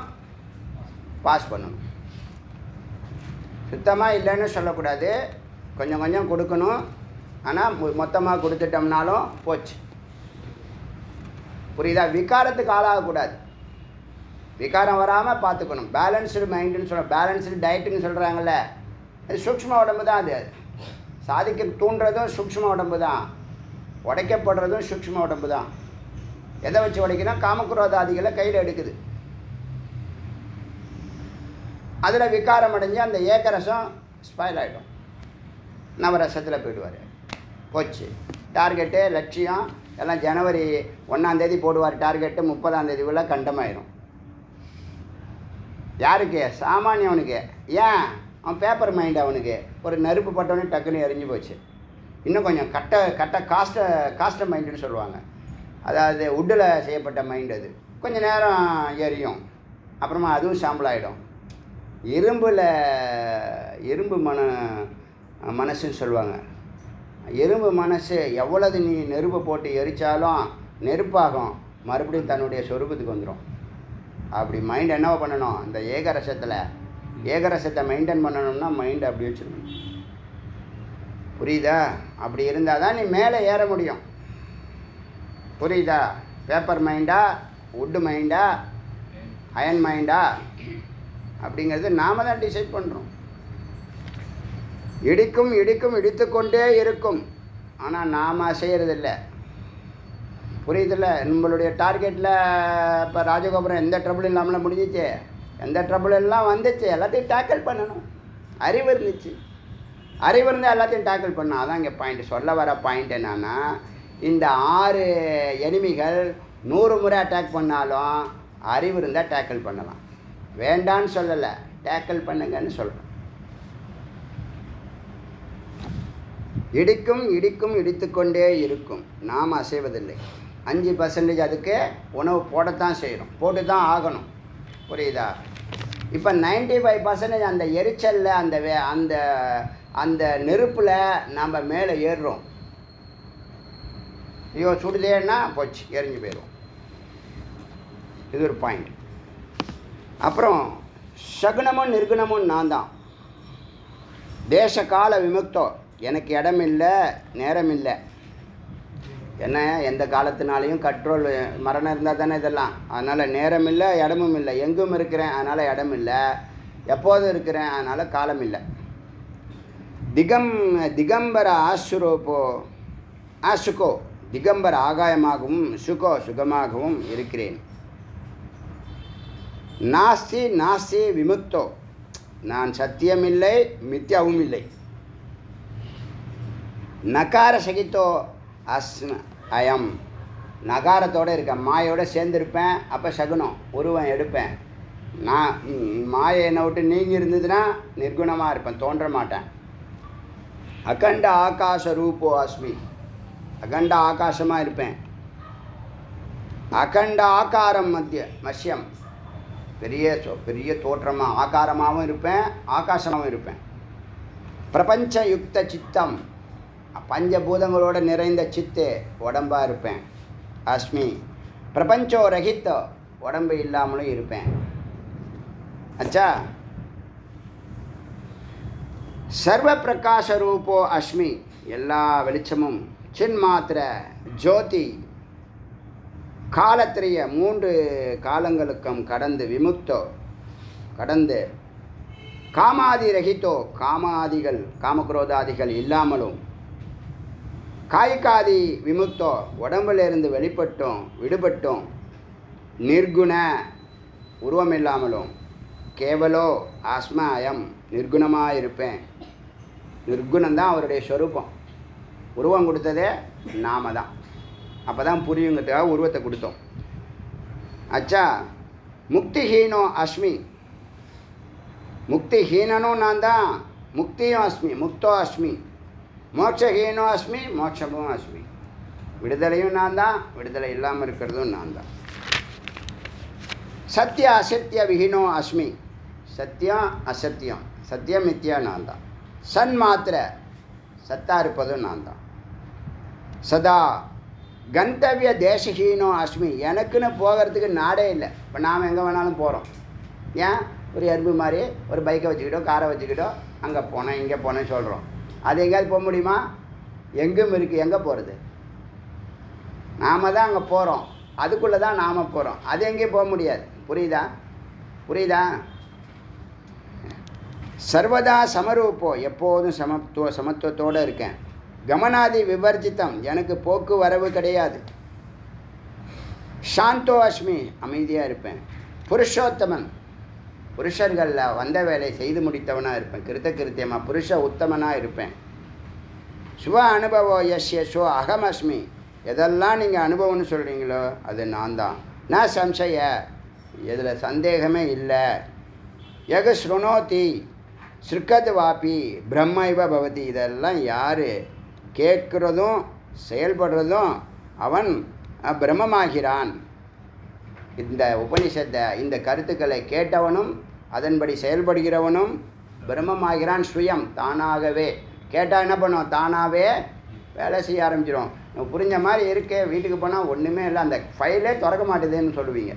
பாஸ் பண்ணணும். சுத்தமாக இல்லைன்னு சொல்லக்கூடாது, கொஞ்சம் கொஞ்சம் கொடுக்கணும். ஆனால் மொத்தமாக கொடுத்துட்டோம்னாலும் போச்சு. புரியுதா? விகாரத்துக்கு ஆளாகக்கூடாது, விகாரம் வராமல் பார்த்துக்கணும். பேலன்ஸ்டு மைண்டுன்னு சொல்ல, பேலன்ஸ்டு டயட்டுன்னு சொல்கிறாங்கல்ல, அது சூக்ஷ்ம உடம்பு தான். அது சாதிக்க தூண்டுறதும் சூக்ஷ்ம உடம்பு தான், உடைக்கப்படுறதும் சூக்ஷ்ம உடம்பு தான். எதை வச்சு உடைக்கணும்? காமக்ரோதாதிகளை கையில் எடுக்குது. அதில் விகாரம் அடைஞ்சு அந்த ஏக்கரசம் ஸ்பாயில் ஆகிடும், நவரசத்தில் போயிடுவார். போச்சு. டார்கெட்டு லட்சியம் எல்லாம் ஜனவரி 1 போடுவார் டார்கெட்டு, 30 கண்டமாயிரும். யாருக்கு? சாமானியவனுக்கு. ஏன்? அவன் பேப்பர் மைண்ட், அவனுக்கு ஒரு நெருப்பு பட்டவனே டக்குன்னு எரிஞ்சு போச்சு. இன்னும் கொஞ்சம் காஸ்ட மைண்டுன்னு சொல்லுவாங்க, அதாவது உட்டில் செய்யப்பட்ட மைண்ட். அது கொஞ்சம் நேரம் எரியும், அப்புறமா அதுவும் சாம்பல் ஆகிடும். இரும்பு மனசுன்னு சொல்லுவாங்க. இரும்பு மனசு எவ்வளவு நீ நெருப்பை போட்டு எரித்தாலும் நெருப்பாகும், மறுபடியும் தன்னுடைய சொரூபத்துக்கு வந்துடும். அப்படி மைண்ட் என்னவோ பண்ணணும்? இந்த ஏகரசத்தை மெயின்டைன் பண்ணணும்னா மைண்டை அப்படி வச்சுருக்கணும். புரியுதா? அப்படி இருந்தால் தான் நீ மேலே ஏற முடியும். புரியுதா? பேப்பர் மைண்டா, வுட்டு மைண்டா, அயன் மைண்டா அப்படிங்கிறது நாம் தான் டிசைட் பண்ணுறோம். இடிக்கும் இடித்துக்கொண்டே இருக்கும், ஆனால் நாம் செய்கிறதில்ல. புரியுதில்ல? நம்மளுடைய டார்கெட்டில் இப்போ ராஜகோபுரம் எந்த ட்ரபிளும் இல்லாமல் முடிஞ்சிச்சு, எந்த ட்ரபிள் எல்லாம் வந்துச்சு, எல்லாத்தையும் டேக்கிள் பண்ணணும். அறிவு இருந்துச்சு, அறிவு இருந்தால் எல்லாத்தையும் டேக்கிள் பண்ணணும். அதான் இங்கே பாயிண்ட். சொல்ல வர பாயிண்ட் என்னன்னா, இந்த 6 எனிமிகள் 100 முறை அட்டாக் பண்ணாலும் அறிவு இருந்தால் டேக்கிள் பண்ணலாம். வேண்டான்னு சொல்லலை, டேக்கிள் பண்ணுங்கன்னு சொல்கிறேன். இடித்துக்கொண்டே இருக்கும், நாம் அசைவதில்லை. 5% அதுக்கு உணவு போடத்தான் செய்கிறோம், போட்டு தான் ஆகணும். புரியுதா? இப்போ 95% அந்த எரிச்சலில், அந்த நெருப்பில் நம்ம மேலே ஏறுறோம். ஐயோ சுடுதேன்னா போச்சு, எரிஞ்சு போயிடும். இது ஒரு பாயிண்ட். அப்புறம் சகுனமும் நிர்குணமும் நான் தான். தேச கால விமுக்தோ, எனக்கு இடம் இல்லை, நேரம் இல்லை. என்ன, எந்த காலத்தினாலையும் கண்ட்ரோல், மரணம் இருந்தால் தானே இதெல்லாம். அதனால் நேரம் இல்லை, இடமும் இல்லை. எங்கும் இருக்கிறேன், அதனால் இடம் இல்லை. எப்போதும் இருக்கிறேன், அதனால் காலம் இல்லை. திகம்பர ஆசுகோ, திகம்பர ஆகாயமாகவும் சுகமாகவும் இருக்கிறேன். நாஸ்தி விமுக்தோ, நான் சத்தியமில்லை, மித்யாவும் இல்லை. நகார சகித்தோ அயம், நகாரத்தோடு இருக்கேன், மாயோடு சேர்ந்துருப்பேன். அப்போ சகுனம், உருவம் எடுப்பேன். நான் மாயை என்னை விட்டு நீங்கி இருந்ததுன்னா நிர்குணமாக இருப்பேன், தோன்ற மாட்டேன். அகண்ட ஆகாச ரூபோ அஸ்மி, அகண்ட ஆகாசமாக இருப்பேன். அகண்ட ஆகாரம் மஷ்யம், பெரிய தோற்றமாக ஆகாரமாகவும் இருப்பேன், ஆகாசமாகவும் இருப்பேன். பிரபஞ்ச யுக்த சித்தம், பஞ்சபூதங்களோடு நிறைந்த சித்து, உடம்பாக இருப்பேன். அஸ்மி பிரபஞ்சோ ரஹித்த, உடம்பு இல்லாமலும் இருப்பேன். அச்சா, சர்வ பிரகாச ரூபோ அஸ்மி, எல்லா வெளிச்சமும். சின்மாத்திர ஜோதி, காலத்திரிய 3 காலங்களுக்கும் கடந்து, விமுக்தோ கடந்து. காமாதி ரஹித்தோ, காமாதிகள் காமக்ரோதாதிகள் இல்லாமலும். காய்காதி விமுக்தோ, உடம்பிலிருந்து விடுபட்டோம். நிர்குண, உருவம் இல்லாமலும். கேவலோ ஆஸ்மாயம், நிர்குணமாக இருப்பேன். நிர்குணந்தான் அவருடைய ஸ்வரூபம். உருவம் கொடுத்ததே நாம தான். அப்போ தான் புரியுங்கிறதுக்காக உருவத்தை கொடுத்தோம். அச்சா, முக்திஹீனோ அஸ்மி, முக்திஹீனனும் நான் தான், முக்தியும் அஸ்மி, முக்தோ அஸ்மி. மோட்சஹீனோ அஸ்மி, மோட்சமும் அஸ்மி. விடுதலையும் நான் தான், விடுதலை இல்லாமல் இருக்கிறதும் நான் தான். சத்திய அசத்திய விஹீனோ அஸ்மி, சத்தியம் அசத்தியம், சத்தியம் மித்தியா நான் தான். சன்மாத்திர சத்தாக இருப்பதும் நான் தான். சதா கந்தவிய தேசஹீனோ அஸ்மி, எனக்குன்னு போகிறதுக்கு நாடே இல்லை. இப்போ நாம் எங்கே வேணாலும் போகிறோம். ஏன்? ஒரு எறும்பு மாதிரி ஒரு பைக்கை வச்சுக்கிட்டோ காரை வச்சுக்கிட்டோ அங்கே போனேன் இங்கே போனேன்னு சொல்கிறோம். அது எங்கேயாவது போக முடியுமா? எங்கும் இருக்குது. எங்கே போகிறது? நாம் தான் அங்கே போகிறோம், அதுக்குள்ளே தான் நாம் போகிறோம். அது எங்கேயும் போக முடியாது. புரியுதா? சர்வதா சமரூப்போ, எப்போதும் சமத்துவத்தோடு இருக்கேன். கமனாதி விவர்ஜித்தம், எனக்கு போக்கு வரவு கிடையாது. சாந்தோ அஸ்மி, அமைதியாக இருப்பேன். புருஷோத்தமன், புருஷர்களில் வந்த வேலை செய்து முடித்தவனாக இருப்பேன். கிருத்தியமாக புருஷ உத்தமனாக இருப்பேன். சுவ அனுபவோ யஸ்ய சோ அகமஸ்மி, எதெல்லாம் நீங்கள் அனுபவம்னு சொல்கிறீங்களோ அது நான் தான். நான் சம்சய, இதில் சந்தேகமே இல்லை. யக ஸ்ருணோதி ஸ்ருக்கத் வாபி பிரம்மைவ பவதி, இதெல்லாம் யார் கேட்குறதும் செயல்படுறதும் அவன் பிரம்மமாகிறான். இந்த உபனிஷத்தை இந்த கருத்துக்களை கேட்டவனும் அதன்படி செயல்படுகிறவனும் பிரம்மமாகிறான். சுயம், தானாகவே. கேட்டால் என்ன பண்ணும்? தானாகவே வேலை செய்ய ஆரம்பிச்சிடும். புரிஞ்ச மாதிரி இருக்கே, வீட்டுக்கு போனால் ஒன்றுமே இல்லை, அந்த ஃபைலே திறக்க மாட்டேதுன்னு சொல்லுவீங்க.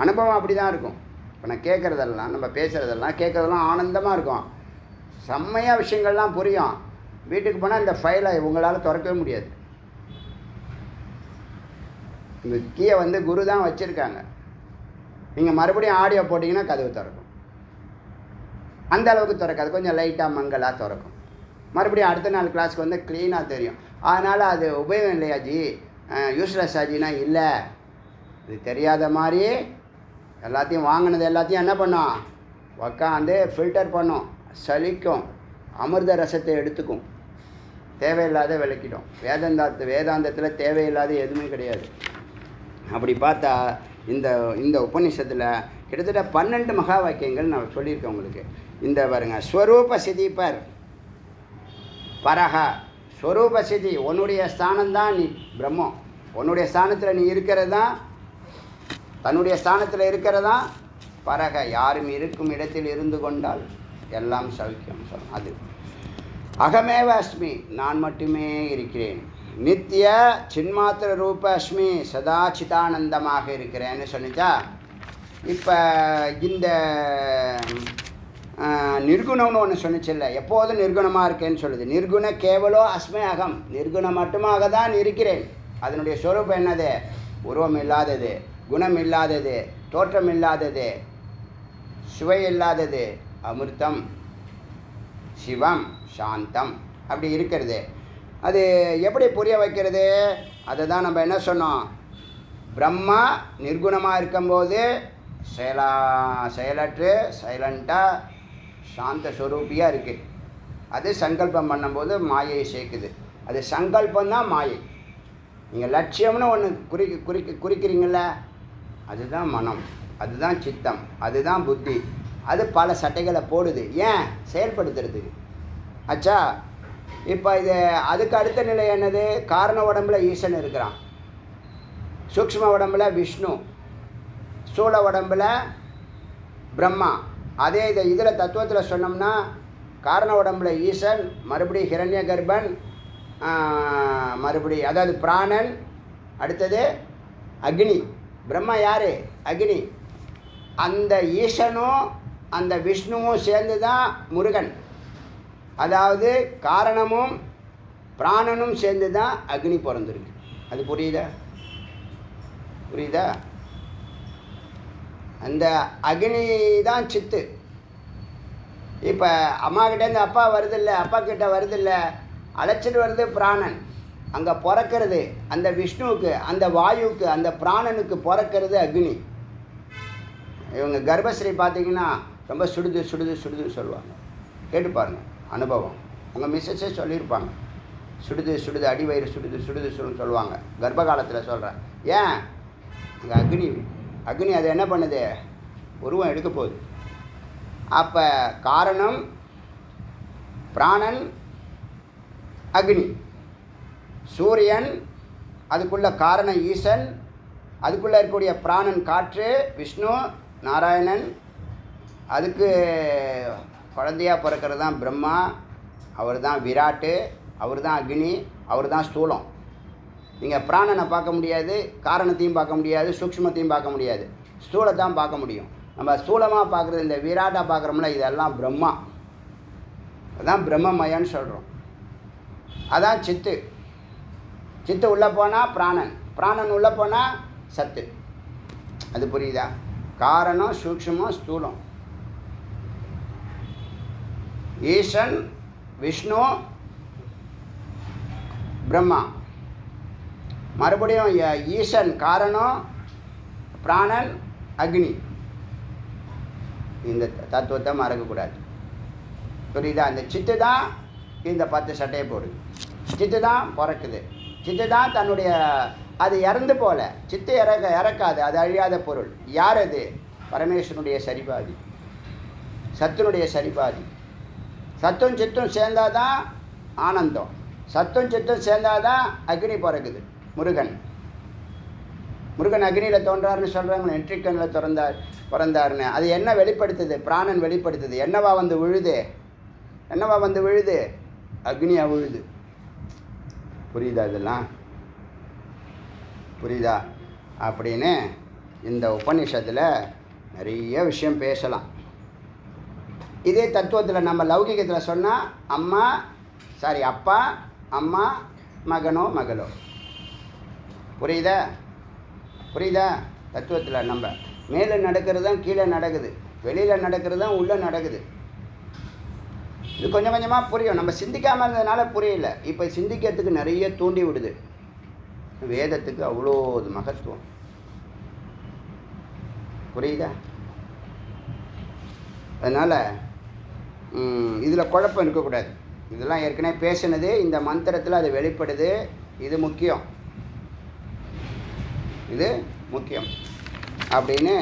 அனுபவம் அப்படி தான் இருக்கும். இப்போ நான் கேட்குறதெல்லாம், நம்ம பேசுகிறதெல்லாம் கேட்குறதெல்லாம் ஆனந்தமாக இருக்கும், செம்மையாக விஷயங்கள்லாம் புரியும். வீட்டுக்கு போனால் இந்த ஃபைலை உங்களால் திறக்கவே முடியாது. இந்த கீயை வந்து குரு தான் வச்சுருக்காங்க. நீங்கள் மறுபடியும் ஆடியோ போட்டிங்கன்னா கதவு திறக்கும். அந்த அளவுக்கு திறக்காது, கொஞ்சம் லைட்டாக மங்கலாக திறக்கும். மறுபடியும் அடுத்த நாள் கிளாஸுக்கு வந்து க்ளீனாக தெரியும். அதனால் அது உபயோகம் இல்லையா ஜி, யூஸ்லெஸ் ஆஜினா இல்லை. இது தெரியாத மாதிரி எல்லாத்தையும் வாங்கினது எல்லாத்தையும் என்ன பண்ணோம்? உக்காந்து ஃபில்டர் பண்ணும், சலிக்கும், அமிர்த ரசத்தை எடுத்துக்கும், தேவையில்லாத விளக்கிடும். வேதாந்தத்தில் தேவையில்லாத எதுவுமே கிடையாது. அப்படி பார்த்தா இந்த உபநிஷத்தில் கிட்டத்தட்ட 12 மகா வாக்கியங்கள் நான் சொல்லியிருக்கேன் உங்களுக்கு. இந்த பாருங்க, ஸ்வரூப சிதிப்பர் பரஹ, ஸ்வரூப சிதி, உன்னுடைய ஸ்தானம்தான் நீ பிரம்மம். உன்னுடைய ஸ்தானத்தில் நீ இருக்கிறது தான், தன்னுடைய ஸ்தானத்தில் இருக்கிறதா பரக, யாரும் இருக்கும் இடத்தில் இருந்து கொண்டால் எல்லாம் சௌக்கியம் சொல்லும். அது அகமேவ அஸ்மி, நான் மட்டுமே இருக்கிறேன். நித்திய சின்மாத்திர ரூப அஸ்மி, சதா சிதானந்தமாக இருக்கிறேன்னு சொன்னிச்சா. இப்போ இந்த நிர்குணம்னு ஒன்று சொன்னிச்சில்ல, எப்போதும் நிர்குணமாக இருக்கேன்னு சொல்லுது. நிர்குண கேவலோ அஸ்மே அகம், நிர்குணம் மட்டுமாக தான் இருக்கிறேன். அதனுடைய ஸ்வரூபம் என்னது? உருவம் இல்லாதது, குணம் இல்லாதது, தோற்றம் இல்லாதது, சுவை இல்லாதது, அமிர்தம், சிவம், சாந்தம், அப்படி இருக்கிறது. அது எப்படி புரிய வைக்கிறது? அதை தான் நம்ம என்ன சொன்னோம்? பிரம்மா நிர்குணமாக இருக்கும்போது செயலற்று சைலண்ட்டாக சாந்த ஸ்வரூபியாக இருக்குது. அது சங்கல்பம் பண்ணும்போது மாயை சேர்க்குது. அது சங்கல்பந்தான் மாயை. நீங்கள் லட்சியம்னு ஒன்று குறிக்கிறீங்கள, அதுதான் மனம், அதுதான் சித்தம், அதுதான் புத்தி. அது பல சட்டைகளை போடுது. ஏன்? செயல்படுத்துறதுக்கு. ஆச்சா. இப்போ இது அதுக்கு அடுத்த நிலை என்னது? காரண உடம்புல ஈசன் இருக்கிறான், சூக்ஷ்ம உடம்புல விஷ்ணு, ஸ்தூல உடம்புல பிரம்மா. அதே இதில் தத்துவத்தில் சொன்னோம்னா காரண உடம்புல ஈசன், மறுபடியும் ஹிரண்ய கர்ப்பன், மறுபடி அதாவது பிராணன், அடுத்தது அக்னி. பிரம்மா யார்? அக்னி. அந்த ஈசனும் அந்த விஷ்ணுவும் சேர்ந்து தான் முருகன். அதாவது காரணமும் பிராணனும் சேர்ந்து தான் அக்னி பிறந்திருக்கு. அது புரியுதா? அந்த அக்னி தான் சித்து. இப்போ அம்மாக்கிட்டேருந்து அப்பா வருதில்ல, அப்பா கிட்ட வருதில்ல, அழைச்சிட்டு வருது பிராணன். அங்கே பிறக்கிறது அந்த விஷ்ணுவுக்கு, அந்த வாயுவுக்கு, அந்த பிராணனுக்கு பிறக்கிறது அக்னி. இவங்க கர்ப்பஸ்ரீ பார்த்தீங்கன்னா ரொம்ப சுடுது சொல்லுவாங்க. கேட்டு பாருங்கள், அனுபவம். உங்கள் மிஸ்ஸஸே சொல்லியிருப்பாங்க, சுடுது அடி வயிறு சுடுதுன்னு சொல்லுவாங்க. கர்ப்ப காலத்தில் சொல்கிறேன். ஏன்? அங்கே அக்னி அது என்ன பண்ணுது? உருவம் எடுக்க போகுது. அப்போ காரணம் பிராணன், அக்னி, சூரியன், அதுக்குள்ள காரணம் ஈசன், அதுக்குள்ளே இருக்கக்கூடிய பிராணன் காற்று விஷ்ணு நாராயணன், அதுக்கு குழந்தையாக பிறக்கிறது தான் பிரம்மா. அவர் தான் விராட்டு, அவர் தான் அக்னி, அவர் தான் ஸ்தூலம். நீங்கள் பிராணனை பார்க்க முடியாது, காரணத்தையும் பார்க்க முடியாது, சூக்ஷ்மத்தையும் பார்க்க முடியாது, ஸ்தூலத்தான் பார்க்க முடியும். நம்ம ஸ்தூலமாக பார்க்குறது இந்த விராட்டாக பார்க்குறோம்ல, இதெல்லாம் பிரம்மா. அதுதான் பிரம்மமயன்னு சொல்கிறோம். அதான் சித்து. சித்து உள்ளே போனால் பிராணன், பிராணன் உள்ளே போனால் சத்து. அது புரியுதா? காரணம், சூக்ஷ்மம், ஸ்தூலம். ஈசன், விஷ்ணு, பிரம்மா. மறுபடியும் ஈசன் காரணம், பிராணன், அக்னி. இந்த தத்துவத்தை மறக்கக்கூடாது. புரியுதா? அந்த சித்து தான் இந்த 10 சட்டையை போடுது. சித்து தான் பிறக்குது. சித்து தான் தன்னுடைய, அது இறந்து போல. சித்து இறக்காது, அது அழியாத பொருள். யார் அது? பரமேஸ்வரனுடைய சரிபாதி, சத்துனுடைய சரிபாதி. சத்தும் சித்தும் சேர்ந்தாதான் ஆனந்தம். சத்தும் சித்தும் சேர்ந்தாதான் அக்னி பிறகுது. முருகன் அக்னியில் தோன்றார்னு சொல்கிறாங்க, நெற்றிக்கண்ணில் பிறந்தார்னு. அது என்ன வெளிப்படுத்துது? பிராணன் வெளிப்படுத்துது. என்னவா வந்து விழுது? அக்னியாக விழுது. புரியுதா? இதெல்லாம் புரியுதா? அப்படின்னு இந்த உபநிஷத்தில் நிறைய விஷயம் பேசலாம். இதே தத்துவத்தில் நம்ம லௌகிகத்தில் சொன்னால் அப்பா, அம்மா, மகளோ. புரியுதா? தத்துவத்தில் நம்ம மேலே நடக்கிறது தான் கீழே நடக்குது, வெளியில் நடக்கிறது தான் உள்ளே நடக்குது. இது கொஞ்சம் கொஞ்சமாக புரியும். நம்ம சிந்திக்காமல் இருந்ததுனால புரியல. இப்போ சிந்திக்கிறதுக்கு நிறைய தூண்டி விடுது. வேதத்துக்கு அவ்வளோ மகத்துவம். புரியுதா? அதனால் இதில் குழப்பம் இருக்கக்கூடாது. இதெல்லாம் ஏற்கனவே பேசினது, இந்த மந்திரத்தில் அது வெளிப்படுது. இது முக்கியம் அப்படின்னு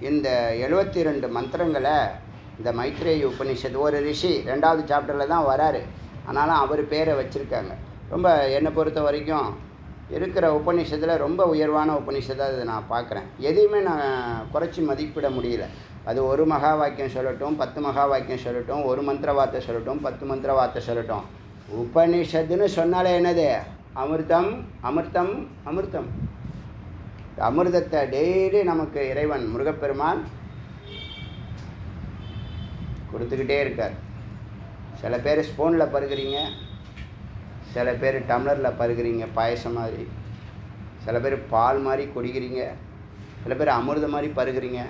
இந்த 72 மந்திரங்களை இந்த மைத்ரேய உபனிஷத்து, ஒரு ரிஷி 2வது சாப்டரில் தான் வராரு. ஆனாலும் அவர் பேரை வச்சுருக்காங்க. ரொம்ப என்னை பொறுத்த வரைக்கும் இருக்கிற உபநிஷத்தில் ரொம்ப உயர்வான உபநிஷத்தாக அதை நான் பார்க்குறேன். எதையுமே நான் குறைச்சி மதிப்பிட முடியல. அது ஒரு மகா வாக்கியம் சொல்லட்டும், 10 மகா வாக்கியம் சொல்லட்டும், ஒரு மந்திர வார்த்தை சொல்லட்டும், 10 மந்திர வார்த்தை சொல்லட்டும், உபநிஷத்துன்னு சொன்னாலே என்னது? அமிர்தம். அமிர்தத்தை டெய்லி நமக்கு இறைவன் முருகப்பெருமான் கொடுத்துக்கிட்டே இருக்கார். சில பேர் ஸ்பூனில் பருகிறீங்க, சில பேர் டம்ளரில் பருகிறீங்க பாயசம் மாதிரி, சில பேர் பால் மாதிரி குடிக்கிறீங்க, சில பேர் அமிர்தம் மாதிரி பருகிறீங்க,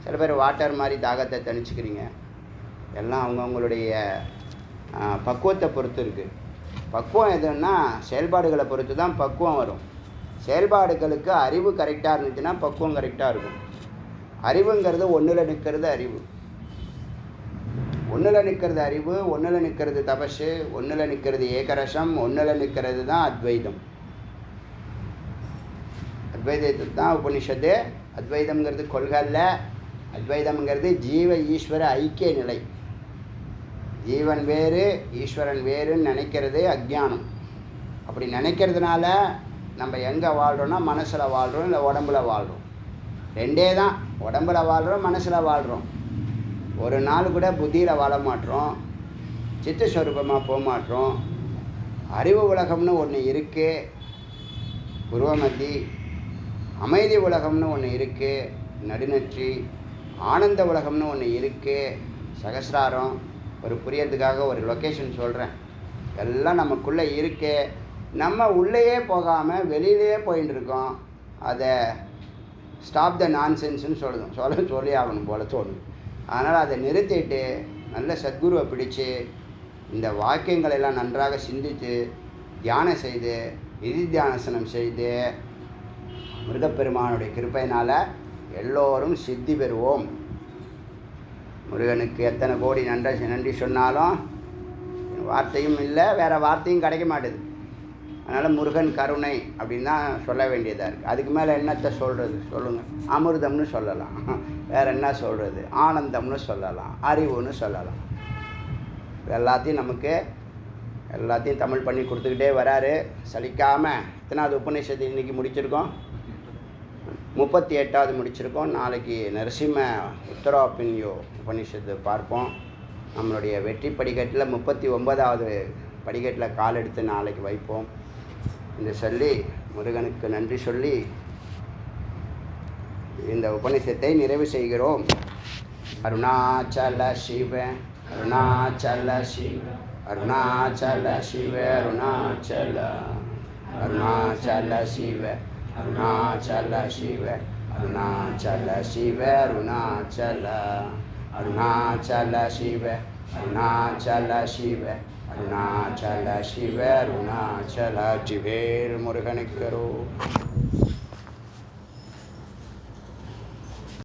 சில பேர் வாட்டர் மாதிரி தாகத்தை தணிச்சுக்கிறீங்க. எல்லாம் அவங்கவுங்களுடைய பக்குவத்தை பொறுத்து இருக்குது. பக்குவம் எதுன்னா செயல்பாடுகளை பொறுத்து தான் பக்குவம் வரும். செயல்பாடுகளுக்கு அறிவு கரெக்டாக இருந்துச்சுன்னா பக்குவம் கரெக்டாக இருக்கும். அறிவுங்கிறது ஒன்றில் நிற்கிறது அறிவு, ஒன்றில் நிற்கிறது அறிவு, ஒன்றில் நிற்கிறது தபசு, ஒன்றில் நிற்கிறது ஏகரசம், ஒன்றில் நிற்கிறது தான் அத்வைதம். அத்வைதத்தை தான் உபனிஷத்து. அத்வைதம்ங்கிறது கொள்கை அல்ல. அத்வைதம்ங்கிறது ஜீவ ஈஸ்வர ஐக்கிய நிலை. ஜீவன் வேறு, ஈஸ்வரன் வேறுன்னு நினைக்கிறது அஜ்ஞானம். அப்படி நினைக்கிறதுனால நம்ம எங்கே வாழ்கிறோன்னா மனசில் வாழ்கிறோம், இல்லை உடம்புல வாழ்கிறோம். ரெண்டே தான். உடம்புல வாழ்கிறோம், மனசில் வாழ்கிறோம். ஒரு நாள் கூட புத்தியில் வாழ மாட்டோம், சித்த ஸ்வரூபமாக போக மாட்டோம். அறிவு உலகம்னு ஒன்று இருக்குது, உருவமத்தி. அமைதி உலகம்னு ஒன்று இருக்குது, நடுநற்றி. ஆனந்த உலகம்னு ஒன்று இருக்குது, சகசிராரம். ஒரு புரியறதுக்காக ஒரு லொக்கேஷன் சொல்கிறேன். எல்லாம் நமக்குள்ளே இருக்கு. நம்ம உள்ளேயே போகாமல் வெளியிலே போயின்னு இருக்கோம். அதை ஸ்டாப் த நான்சென்ஸ்னு சொல்லி ஆகணும் போல தோணுது. அதனால் அதை நிறுத்திட்டு நல்ல சத்குருவை பிடிச்சு இந்த வாக்கியங்களெல்லாம் நன்றாக சிந்தித்து தியானம் செய்து தியானசனம் செய்து முருகப்பெருமானுடைய கிருப்பையினால் எல்லோரும் சித்தி பெறுவோம். முருகனுக்கு எத்தனை கோடி நன்றி சொன்னாலும் வார்த்தையும் இல்லை, வேறு வார்த்தையும் கிடைக்க மாட்டுது. அதனால் முருகன் கருணை அப்படின்னு தான் சொல்ல வேண்டியதாக இருக்குது. அதுக்கு மேலே என்னத்தை சொல்கிறது சொல்லுங்கள்? அமிர்தம்னு சொல்லலாம், வேறு என்ன சொல்கிறது? ஆனந்தம்னு சொல்லலாம், அறிவுன்னு சொல்லலாம். எல்லாத்தையும் தமிழ் பண்ணி கொடுத்துக்கிட்டே வராரு சலிக்காமல். எத்தனாவது உபநிஷத்து இன்றைக்கி முடிச்சிருக்கோம்? 38வது முடிச்சிருக்கோம். நாளைக்கு நரசிம்ம உத்தராபின்யோ உபநிஷத்து பார்ப்போம். நம்மளுடைய வெற்றி படிக்கட்டில் 39வது படிக்கட்டில் கால் எடுத்து நாளைக்கு வைப்போம் என்று சொல்லி முருகனுக்கு நன்றி சொல்லி இந்த உபநிஷத்தை நிறைவு செய்கிறோம். அருணாச்சல சிவ அருணாச்சல சிவ அருணாச்சல சிவ அருணாச்சல அருணாச்சல சிவ அருணாச்சல சிவ அருணாச்சல சிவ அருணாச்சல அருணாச்சல சிவ அருணாச்சல சிவ அருணாச்சல சிவ அருணாச்சல ஜிவேல் முருகனுக்கரோ.